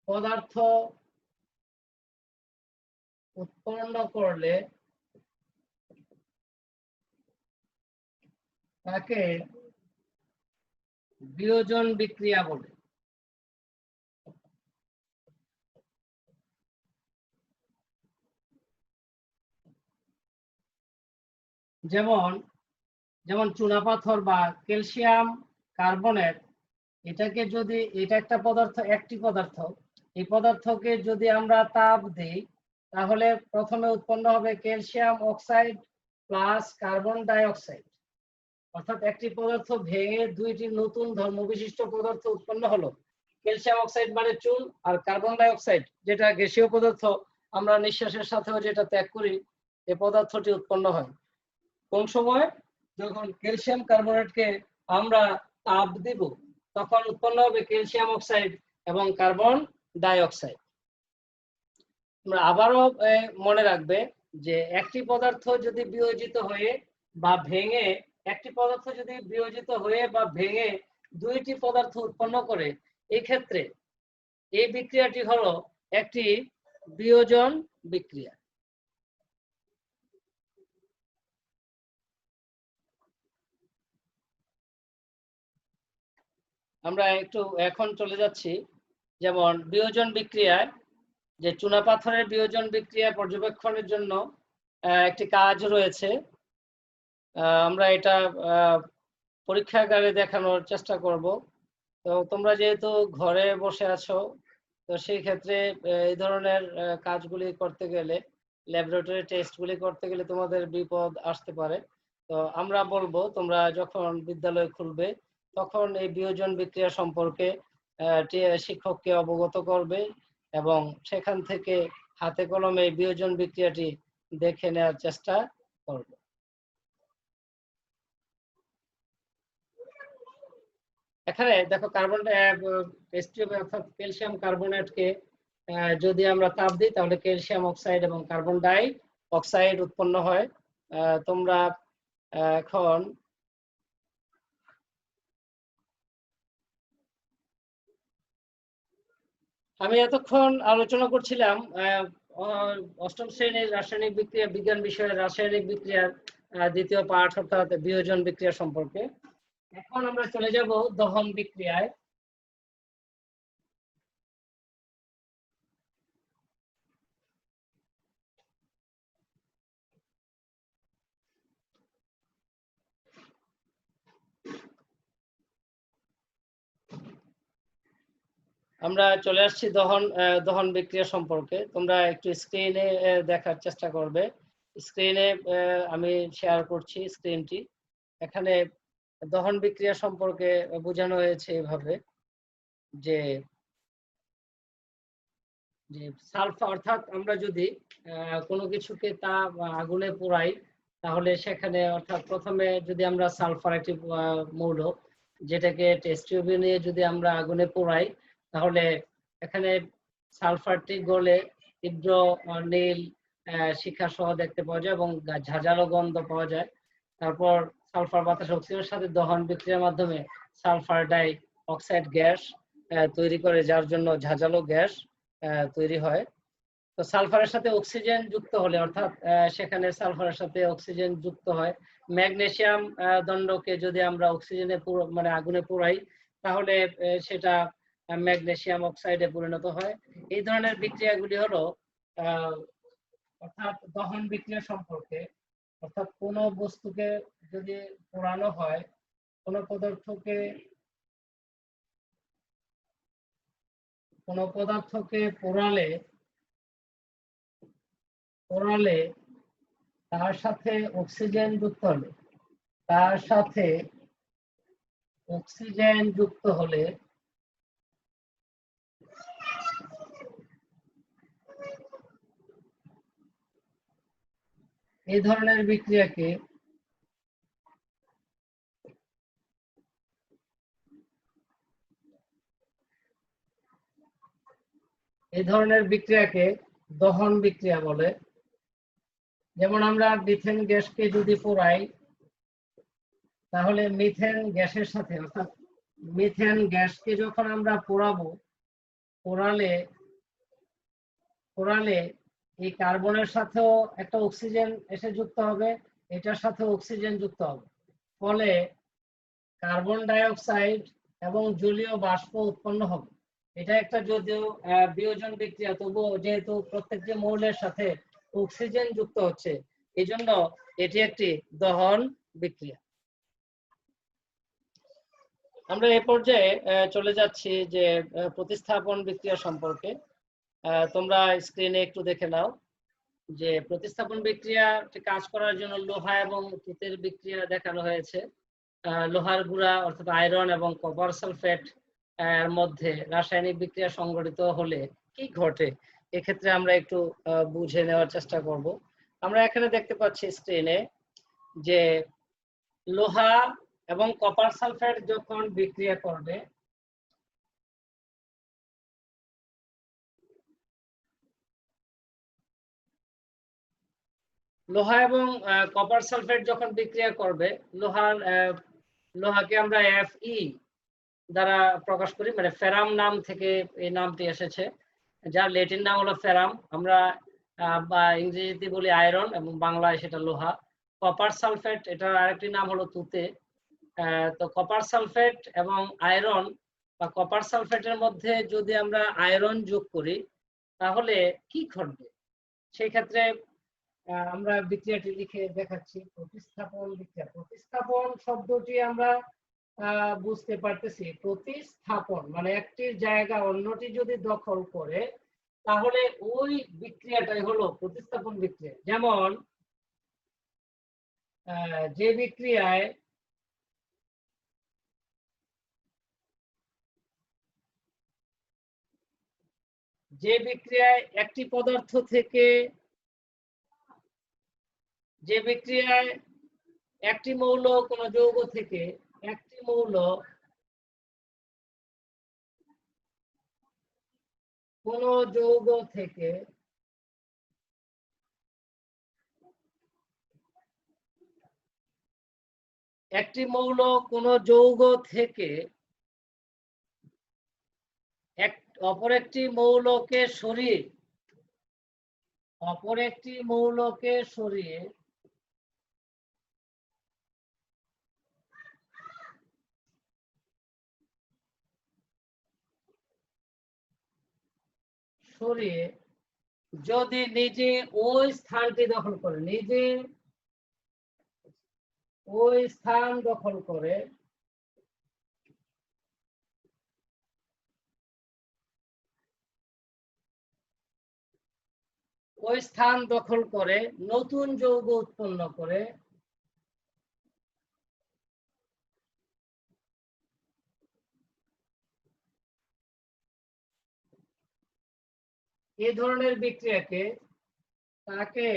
পদার্থ উৎপন্ন করলে তাকে বিয়োজন বিক্রিয়া বলে। যেমন যেমন চুনাপাথর বা ক্যালসিয়াম কার্বনেট, এটাকে যদি, এটা একটা পদার্থ, একটি পদার্থ, এই পদার্থকে যদি আমরা তাপ দিই, তাহলে প্রথমে উৎপন্ন হবে calcium oxide plus carbon die oxide. অর্থাৎ একটি পদার্থ ভেঙে দুইটি নতুন ধর্ম বিশিষ্ট পদার্থ উৎপন্ন হলো। ক্যালসিয়াম অক্সাইড মানে চুন, আর কার্বন ডাই অক্সাইড যেটা গ্যাসীয় পদার্থ, আমরা নিঃশ্বাসের সাথেও যেটা ত্যাগ করি, এই পদার্থটি উৎপন্ন হয় কোন সময়? যখন ক্যালসিয়াম কার্বনেটকে আমরা তাপ দিব, তখন উৎপন্ন হবে ক্যালসিয়াম অক্সাইড এবং কার্বন ডাই অক্সাইড। তোমরা আবারও মনে রাখবে যে একটি পদার্থ যদি বিয়োজিত হয়ে বা ভেঙে, একটি পদার্থ যদি বিয়োজিত হয়ে বা ভেঙে দুইটি পদার্থ উৎপন্ন করে, এই ক্ষেত্রে এই বিক্রিয়াটি হলো একটি বিয়োজন বিক্রিয়া। আমরা একটু এখন চলে যাচ্ছি, যেমন বিয়োজন বিক্রিয়ায় যে চুনাপাথরের বিয়োজন বিক্রিয়া পর্যবেক্ষণের জন্য একটি কাজ রয়েছে। আমরা এটা পরীক্ষাগারে দেখানোর চেষ্টা করব। তো তোমরা যেহেতু ঘরে বসে আছো, তো সেই ক্ষেত্রে এই ধরনের কাজগুলি করতে গেলে, ল্যাবরেটরি টেস্টগুলি করতে গেলে তোমাদের বিপদ আসতে পারে। তো আমরা বলবো তোমরা যখন বিদ্যালয় খুলবে তখন এই বিয়োজন বিক্রিয়া সম্পর্কে শিক্ষককে অবগত করবে এবং সেখান থেকে হাতে কলমে বিয়োজন বিক্রিয়াটি দেখে নেওয়ার চেষ্টা করবে। এখানে দেখো কার্বন অর্থাৎ ক্যালসিয়াম কার্বনেটকে যদি আমরা তাপ দিই তাহলে ক্যালসিয়াম অক্সাইড এবং কার্বন ডাই অক্সাইড উৎপন্ন হয়। তোমরা এখন আমি এতক্ষণ আলোচনা করছিলাম অষ্টম শ্রেণীর রাসায়নিক বিক্রিয়া বিজ্ঞান বিষয়ের রাসায়নিক বিক্রিয়ার দ্বিতীয় পাঠ অর্থাৎ বিয়োজন বিক্রিয়া সম্পর্কে। এখন আমরা চলে যাব দহন বিক্রিয়ায়। আমরা চলে আসছি দহন বিক্রিয়া সম্পর্কে। তোমরা একটু স্ক্রিনে দেখার চেষ্টা করবে। স্ক্রিনে আমি শেয়ার করছি স্ক্রিনটি। এখানে দহন বিক্রিয়া সম্পর্কে বোঝানো হয়েছে এভাবে যে সালফার অর্থাৎ আমরা যদি কোনো কিছুকে তা আগুনে পোড়াই তাহলে সেখানে অর্থাৎ প্রথমে যদি আমরা সালফার একটি মৌল যেটাকে টেস্ট টিউবে নিয়ে যদি আমরা আগুনে পোড়াই তাহলে এখানে সালফারটি গলে তীব্র নীল শিখা সহ দেখতে পাওয়া যায় এবং ঝাঁঝালো গন্ধ পাওয়া যায়। তারপর সালফার বাতাস অক্সিজেনের সাথে দহন বিক্রিয়ার মাধ্যমে সালফার ডাই অক্সাইড গ্যাস তৈরি করে, যার জন্য ঝাঁঝালো গ্যাস তৈরি হয়। তো সালফারের সাথে অক্সিজেন যুক্ত হলে অর্থাৎ সেখানে সালফারের সাথে অক্সিজেন যুক্ত হয়, ম্যাগনেসিয়াম দণ্ডকে যদি আমরা অক্সিজেনে মানে আগুনে পোড়াই তাহলে সেটা ম্যাগনেসিয়াম অক্সাইডে পরিণত হয়। এই ধরনের বিক্রিয়াগুলি হলো অর্থাৎ দহন বিক্রিয়া সম্পর্কে। অর্থাৎ কোনো বস্তুকে যদি পোড়ানো হয়, কোনো পদার্থকে পোড়ালে তার সাথে অক্সিজেন যুক্ত হলে এই ধরনের বিক্রিয়াকে দহন বিক্রিয়া বলে। যেমন আমরা মিথেন গ্যাসকে যদি পোড়াই তাহলে মিথেন গ্যাসের সাথে অর্থাৎ মিথেন গ্যাসকে যখন আমরা পোড়ালে এই কার্বনের সাথেও একটা অক্সিজেন এসে যুক্ত হবে, এটার সাথে অক্সিজেন যুক্ত হবে, ফলে কার্বন ডাই অক্সাইড এবং জলীয় বাষ্প উৎপন্ন হবে। এটা একটা যদিও বিয়োজন বিক্রিয়া, তবুও যেহেতু প্রত্যেকটি মৌলের সাথে অক্সিজেন যুক্ত হচ্ছে এই জন্য এটি একটি দহন বিক্রিয়া। আমরা এ পর্যায়ে চলে যাচ্ছি যে প্রতিস্থাপন বিক্রিয়া সম্পর্কে। তোমরা স্ক্রিনে একটু দেখে নাও যে প্রতিস্থাপন বিক্রিয়া কাজ করার জন্য লোহা এবং তুতের বিক্রিয়া দেখানো হয়েছে। লোহার গুঁড়া অর্থাৎ আয়রন এবং কপার সালফেট এর মধ্যে রাসায়নিক বিক্রিয়া সংঘটিত হলে কি ঘটে, এক্ষেত্রে আমরা একটু বুঝে নেওয়ার চেষ্টা করব। আমরা এখানে দেখতে পাচ্ছি স্ক্রিনে যে লোহা এবং কপার সালফেট যখন বিক্রিয়া করবে লোহা এবং কপার সালফেট যখন বিক্রিয়া করবে লোহাকে আমরা Fe দ্বারা প্রকাশ করি, মানে ফেরাম নাম থেকে এই নামটি এসেছে, যার ল্যাটিন নাম হলো ফেরাম। আমরা বা ইংরেজিতে বলি আয়রন এবং বাংলায় সেটা লোহা। কপার সালফেট এটার আরেকটি নাম হলো তুতে। তো কপার সালফেট এবং আয়রন বা কপার সালফেটের মধ্যে যদি আমরা আয়রন যোগ করি তাহলে কি ঘটবে, সেই ক্ষেত্রে আমরা বিক্রিয়াটি লিখে দেখাচ্ছি। প্রতিস্থাপন বিক্রিয়া, প্রতিস্থাপন শব্দটি আমরা বুঝতে পারতেছি প্রতিস্থাপন মানে একটির জায়গা অন্যটি যদি দখল করে তাহলে ওই বিক্রিয়াটাই হলো প্রতিস্থাপন বিক্রিয়া। যেমন যে বিক্রিয়ায় একটি পদার্থ থেকে একটি মৌল কোন যৌগ থেকে একটি মৌল কোন যৌগ থেকে একটি মৌল কোন যৌগ থেকে অপর একটি মৌলকে সরিয়ে যদি নিজে ওই স্থানটি দখল করে ওই স্থান দখল করে নতুন যৌগ উৎপন্ন করে এই ধরনের বিক্রিয়াকে তাকে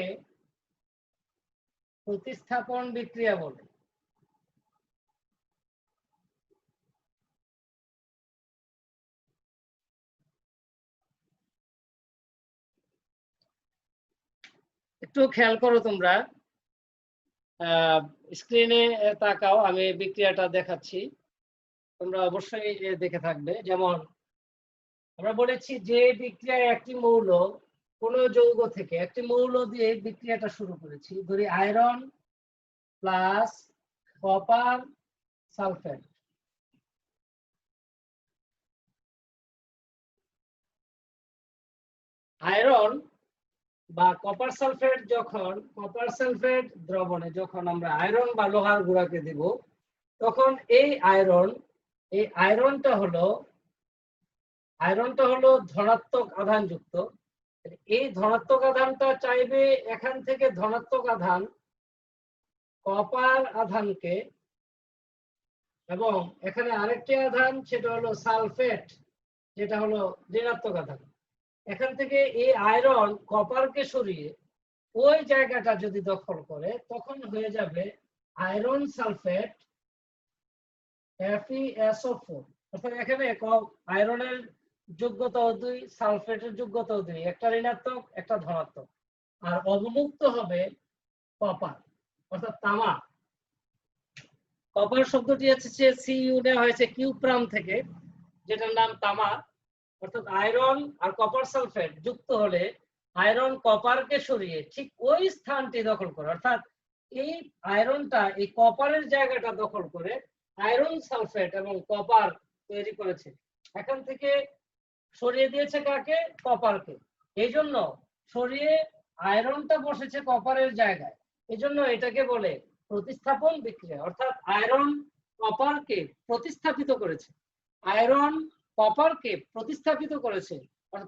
প্রতিস্থাপন বিক্রিয়া বলে। একটু খেয়াল করো তোমরা, স্ক্রিনে তাকাও, আমি বিক্রিয়াটা দেখাচ্ছি, তোমরা অবশ্যই দেখে থাকবে। যেমন আমরা বলেছি যে বিক্রিয়ায় একটি মৌল কোন যৌগ থেকে একটি মৌল দিয়ে বিক্রিয়াটা শুরু করেছি, ধরি iron plus copper sulphate. Iron বা কপার সালফেট দ্রবণে যখন আমরা আয়রন বা লোহার গুঁড়াকে দেব তখন এই আয়রনটা হলো ধনাত্মক আধানযুক্ত। এই ধনাত্মক আধানটা চাইবে এখান থেকে ধনাত্মক আধান কপার আধানকে, এবং এখানে আরেকটি আধান সেটা হলো সালফেট যেটা হলো ঋণাত্মক আধান। এখান থেকে এই আয়রন কপারকে সরিয়ে ওই জায়গাটা যদি দখল করে তখন হয়ে যাবে আয়রন সালফেট FeSO4। অর্থাৎ এখানে আয়রনের যোগ্যতাও 2, সালফেটের যোগ্যতাও 2, একটা ঋণাত্মক একটা ধনাত্মক। আর অবমুক্ত হবে কপার অর্থাৎ তামা। কপার শব্দটি হচ্ছে Cu নেওয়া হয়েছে কিউপ্রাম থেকে, যেটার নাম তামা। অর্থাৎ আয়রন আর কপার সালফেট যুক্ত হলে আয়রন কপারকে সরিয়ে ঠিক ওই স্থানটি দখল করে, অর্থাৎ এই আয়রনটা এই কপারের জায়গাটা দখল করে আয়রন সালফেট এবং কপার তৈরি করেছে। এখান থেকে সরিয়ে দিয়েছে কাকে? কপারকে। এই জন্য সরিয়ে আয়রনটা বসেছে কপারের জায়গায়, এই জন্য এটাকে বলে প্রতিস্থাপন বিক্রিয়া। অর্থাৎ আয়রন কপারকে প্রতিস্থাপিত করেছে,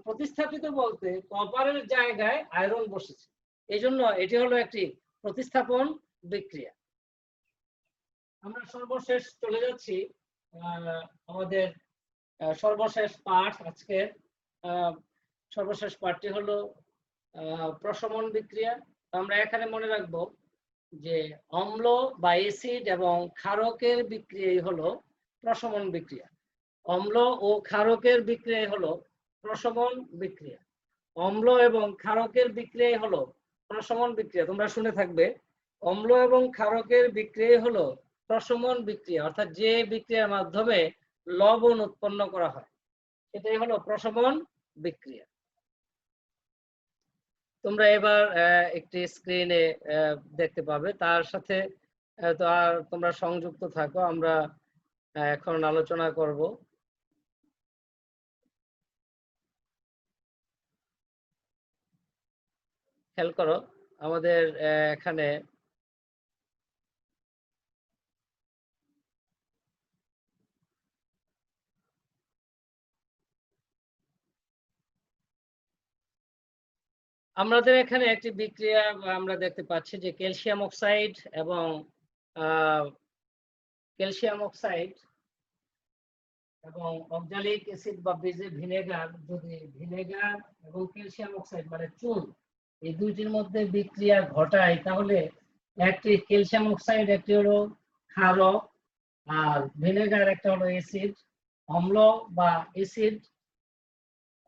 প্রতিস্থাপিত বলতে কপারের জায়গায় আয়রন বসেছে, এই জন্য এটি হলো একটি প্রতিস্থাপন বিক্রিয়া। আমরা সর্বশেষ চলে যাচ্ছি আমাদের সর্বশেষ পাঠ। আজকের সর্বশেষ পাঠটি হলো প্রশমন বিক্রিয়া। আমরা এখানে মনে রাখবো যে অম্ল বা অ্যাসিড এবং ক্ষারকের বিক্রিয়াই হলো প্রশমন বিক্রিয়া। অম্ল ও ক্ষারকের বিক্রিয়াই হলো প্রশমন বিক্রিয়া। অম্ল এবং ক্ষারকের বিক্রিয়াই হলো প্রশমন বিক্রিয়া। তোমরা শুনে থাকবে, অম্ল এবং ক্ষারকের বিক্রিয়াই হলো প্রশমন বিক্রিয়া, অর্থাৎ যে বিক্রিয়ার মাধ্যমে লবণ উৎপন্ন করা হয় সেটাই হলো প্রশমন বিক্রিয়া। তোমরা এবার একটি স্ক্রিনে দেখতে পাবে, তার সাথে তোমরা সংযুক্ত থাকো, আমরা এখন আলোচনা করব। খেয়াল করো, আমাদের এখানে আমাদের এখানে একটি বিক্রিয়া আমরা দেখতে পাচ্ছি যে ক্যালসিয়াম অক্সাইড এবং অক্সালিক অ্যাসিড বা ভিনেগার, যদি ভিনেগার এবং ক্যালসিয়াম অক্সাইড মানে চুন এই দুইটির মধ্যে বিক্রিয়া ঘটায়, তাহলে একটি ক্যালসিয়াম অক্সাইড একটি হলো ক্ষারক আর ভিনেগার একটা হলো অ্যাসিড, অম্ল বা অ্যাসিড।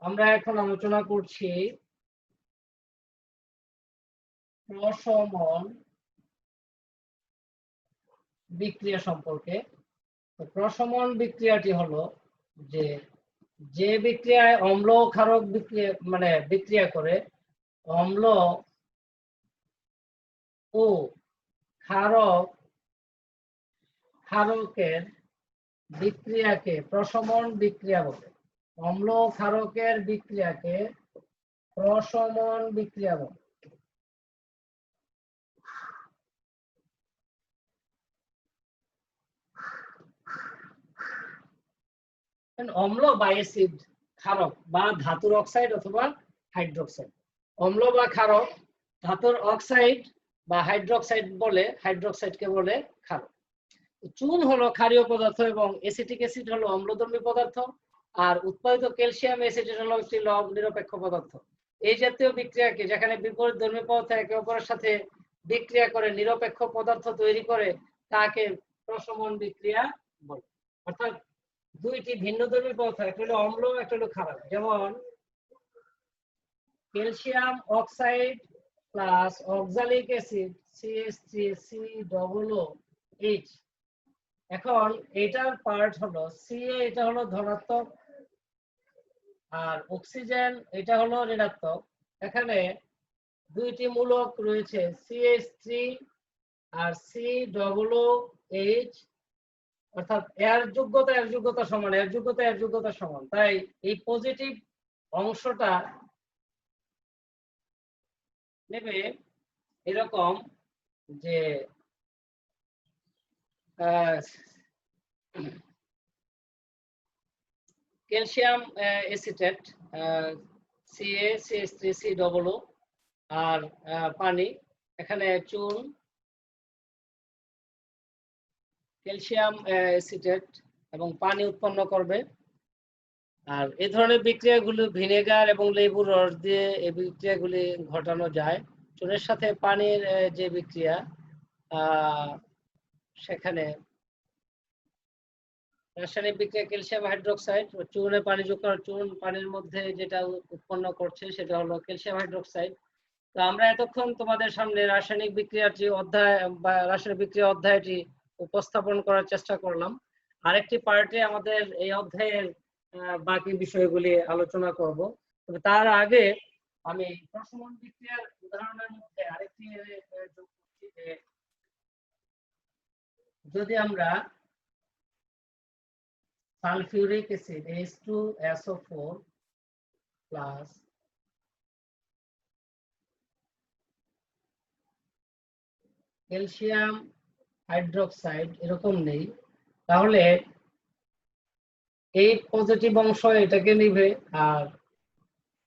আমরা এখন আলোচনা করছি প্রশমন বিক্রিয়া সম্পর্কে। প্রশমন বিক্রিয়াটি হলো যে বিক্রিয়ায় অম্ল ক্ষারক বিক্রিয়া করে, অম্ল ও ক্ষারকের বিক্রিয়াকে প্রশমন বিক্রিয়া বলে। অম্ল ক্ষারকের বিক্রিয়াকে প্রশমন বিক্রিয়া বলে। অম্ল বা অ্যাসিড, ক্ষারক বা ধাতুর অক্সাইড অথবা হাইড্রোক্সাইড। অম্ল বা ক্ষারক ধাতুর অক্সাইড বা হাইড্রোক্সাইডকে বলে ক্ষারক। চুন হলো ক্ষারীয় পদার্থ এবং অ্যাসিটিক অ্যাসিড হলো অম্লধর্মী পদার্থ, আর উৎপাদিত ক্যালসিয়াম অ্যাসিটেট হলো একটি লব নিরপেক্ষ পদার্থ। এই জাতীয় বিক্রিয়াকে, যেখানে বিপরীত ধর্মী পদার্থ একে অপরের সাথে বিক্রিয়া করে নিরপেক্ষ পদার্থ তৈরি করে, তাকে প্রশমন বিক্রিয়া বলে। অর্থাৎ দুইটি ভিন্ন ধর্মী পদার্থ, একটা হলো অম্ল একটা হলো ক্ষারক, যেমন calcium oxide plus oxalic acid CH3COOH। এখন এটার পার্ট হলো Ca, এটা হলো ধনাত্মক, আর অক্সিজেন এটা হলো ঋণাত্মক। এখানে দুইটি মূলক রয়েছে CH3 আর COOH, অর্থাৎ এর যোগ্যতা সমান, তাই এই পজিটিভ অংশটা নেবে এরকম যে ক্যালসিয়াম অ্যাসিটেট CaCH3COO আর পানি, এখানে চুন ক্যালসিয়াম অ্যাসিটেট এবং পানি উৎপন্ন করবে। আর এই ধরনের বিক্রিয়াগুলো ভিনেগার এবং লেবুর রস দিয়ে এই বিক্রিয়াগুলি ঘটানো যায়। চুনের সাথে পানির যে বিক্রিয়া, সেখানে রাসায়নিক বিক্রিয়া ক্যালসিয়াম হাইড্রোক্সাইড, চুনে পানি যোগ করা, চুন পানির মধ্যে যেটা উৎপন্ন করছে সেটা হলো ক্যালসিয়াম হাইড্রোক্সাইড। তো আমরা এতক্ষণ তোমাদের সামনে রাসায়নিক বিক্রিয়ার যে অধ্যায় বা রাসায়নিক বিক্রিয়া অধ্যায়টি উপস্থাপন করার চেষ্টা করলাম। আরেকটি পার্টে আমাদের এই অধ্যায়ের বাকি বিষয়গুলি আলোচনা করব। তবে তার আগে আমি প্রশমন বিক্রিয়ার উদাহরণের মধ্যে আরেকটি যোগ করছি যে, যদি আমরা sulphuric acid H2SO4 plus calcium hydroxide এরকম নেই, তাহলে এই পজিটিভ অংশ এটাকে নিবে, আর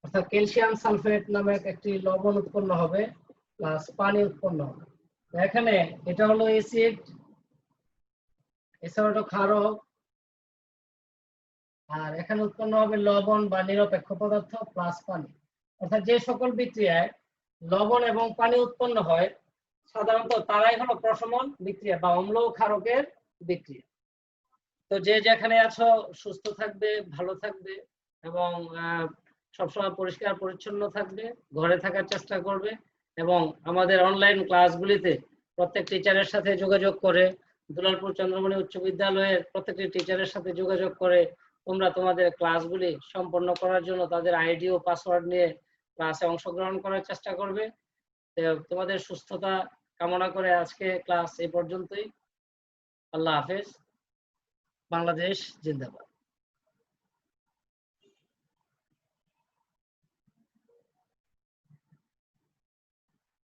অর্থাৎ ক্যালসিয়াম সালফেট নামক একটি লবণ উৎপন্ন হবে প্লাস পানি উৎপন্ন হবে। এখানে এটা হলো অ্যাসিড, এছাড়া হলো ক্ষারক, আর এখানে উৎপন্ন হবে লবণ বা নিরপেক্ষ পদার্থ প্লাস পানি। অর্থাৎ যে সকল বিক্রিয়ায় লবণ এবং পানি উৎপন্ন হয় সাধারণত তারাই হলো প্রশমন বিক্রিয়া বা অম্ল ও ক্ষারকের বিক্রিয়া। তো যে যেখানে আছো সুস্থ থাকবে, ভালো থাকবে এবং সবসময় পরিষ্কার পরিচ্ছন্ন থাকবে, ঘরে থাকার চেষ্টা করবে এবং আমাদের অনলাইন ক্লাসগুলিতে প্রত্যেক টিচারের সাথে যোগাযোগ করে, দুলালপুর চন্দ্রমণি উচ্চ বিদ্যালয়ের প্রত্যেকটি টিচারের সাথে যোগাযোগ করে তোমরা তোমাদের ক্লাসগুলি সম্পন্ন করার জন্য তাদের আইডি ও পাসওয়ার্ড নিয়ে ক্লাসে অংশগ্রহণ করার চেষ্টা করবে। তোমাদের সুস্থতা কামনা করে আজকে ক্লাস এই পর্যন্তই। আল্লাহ হাফেজ। বাংলাদেশ জিন্দাবাদ।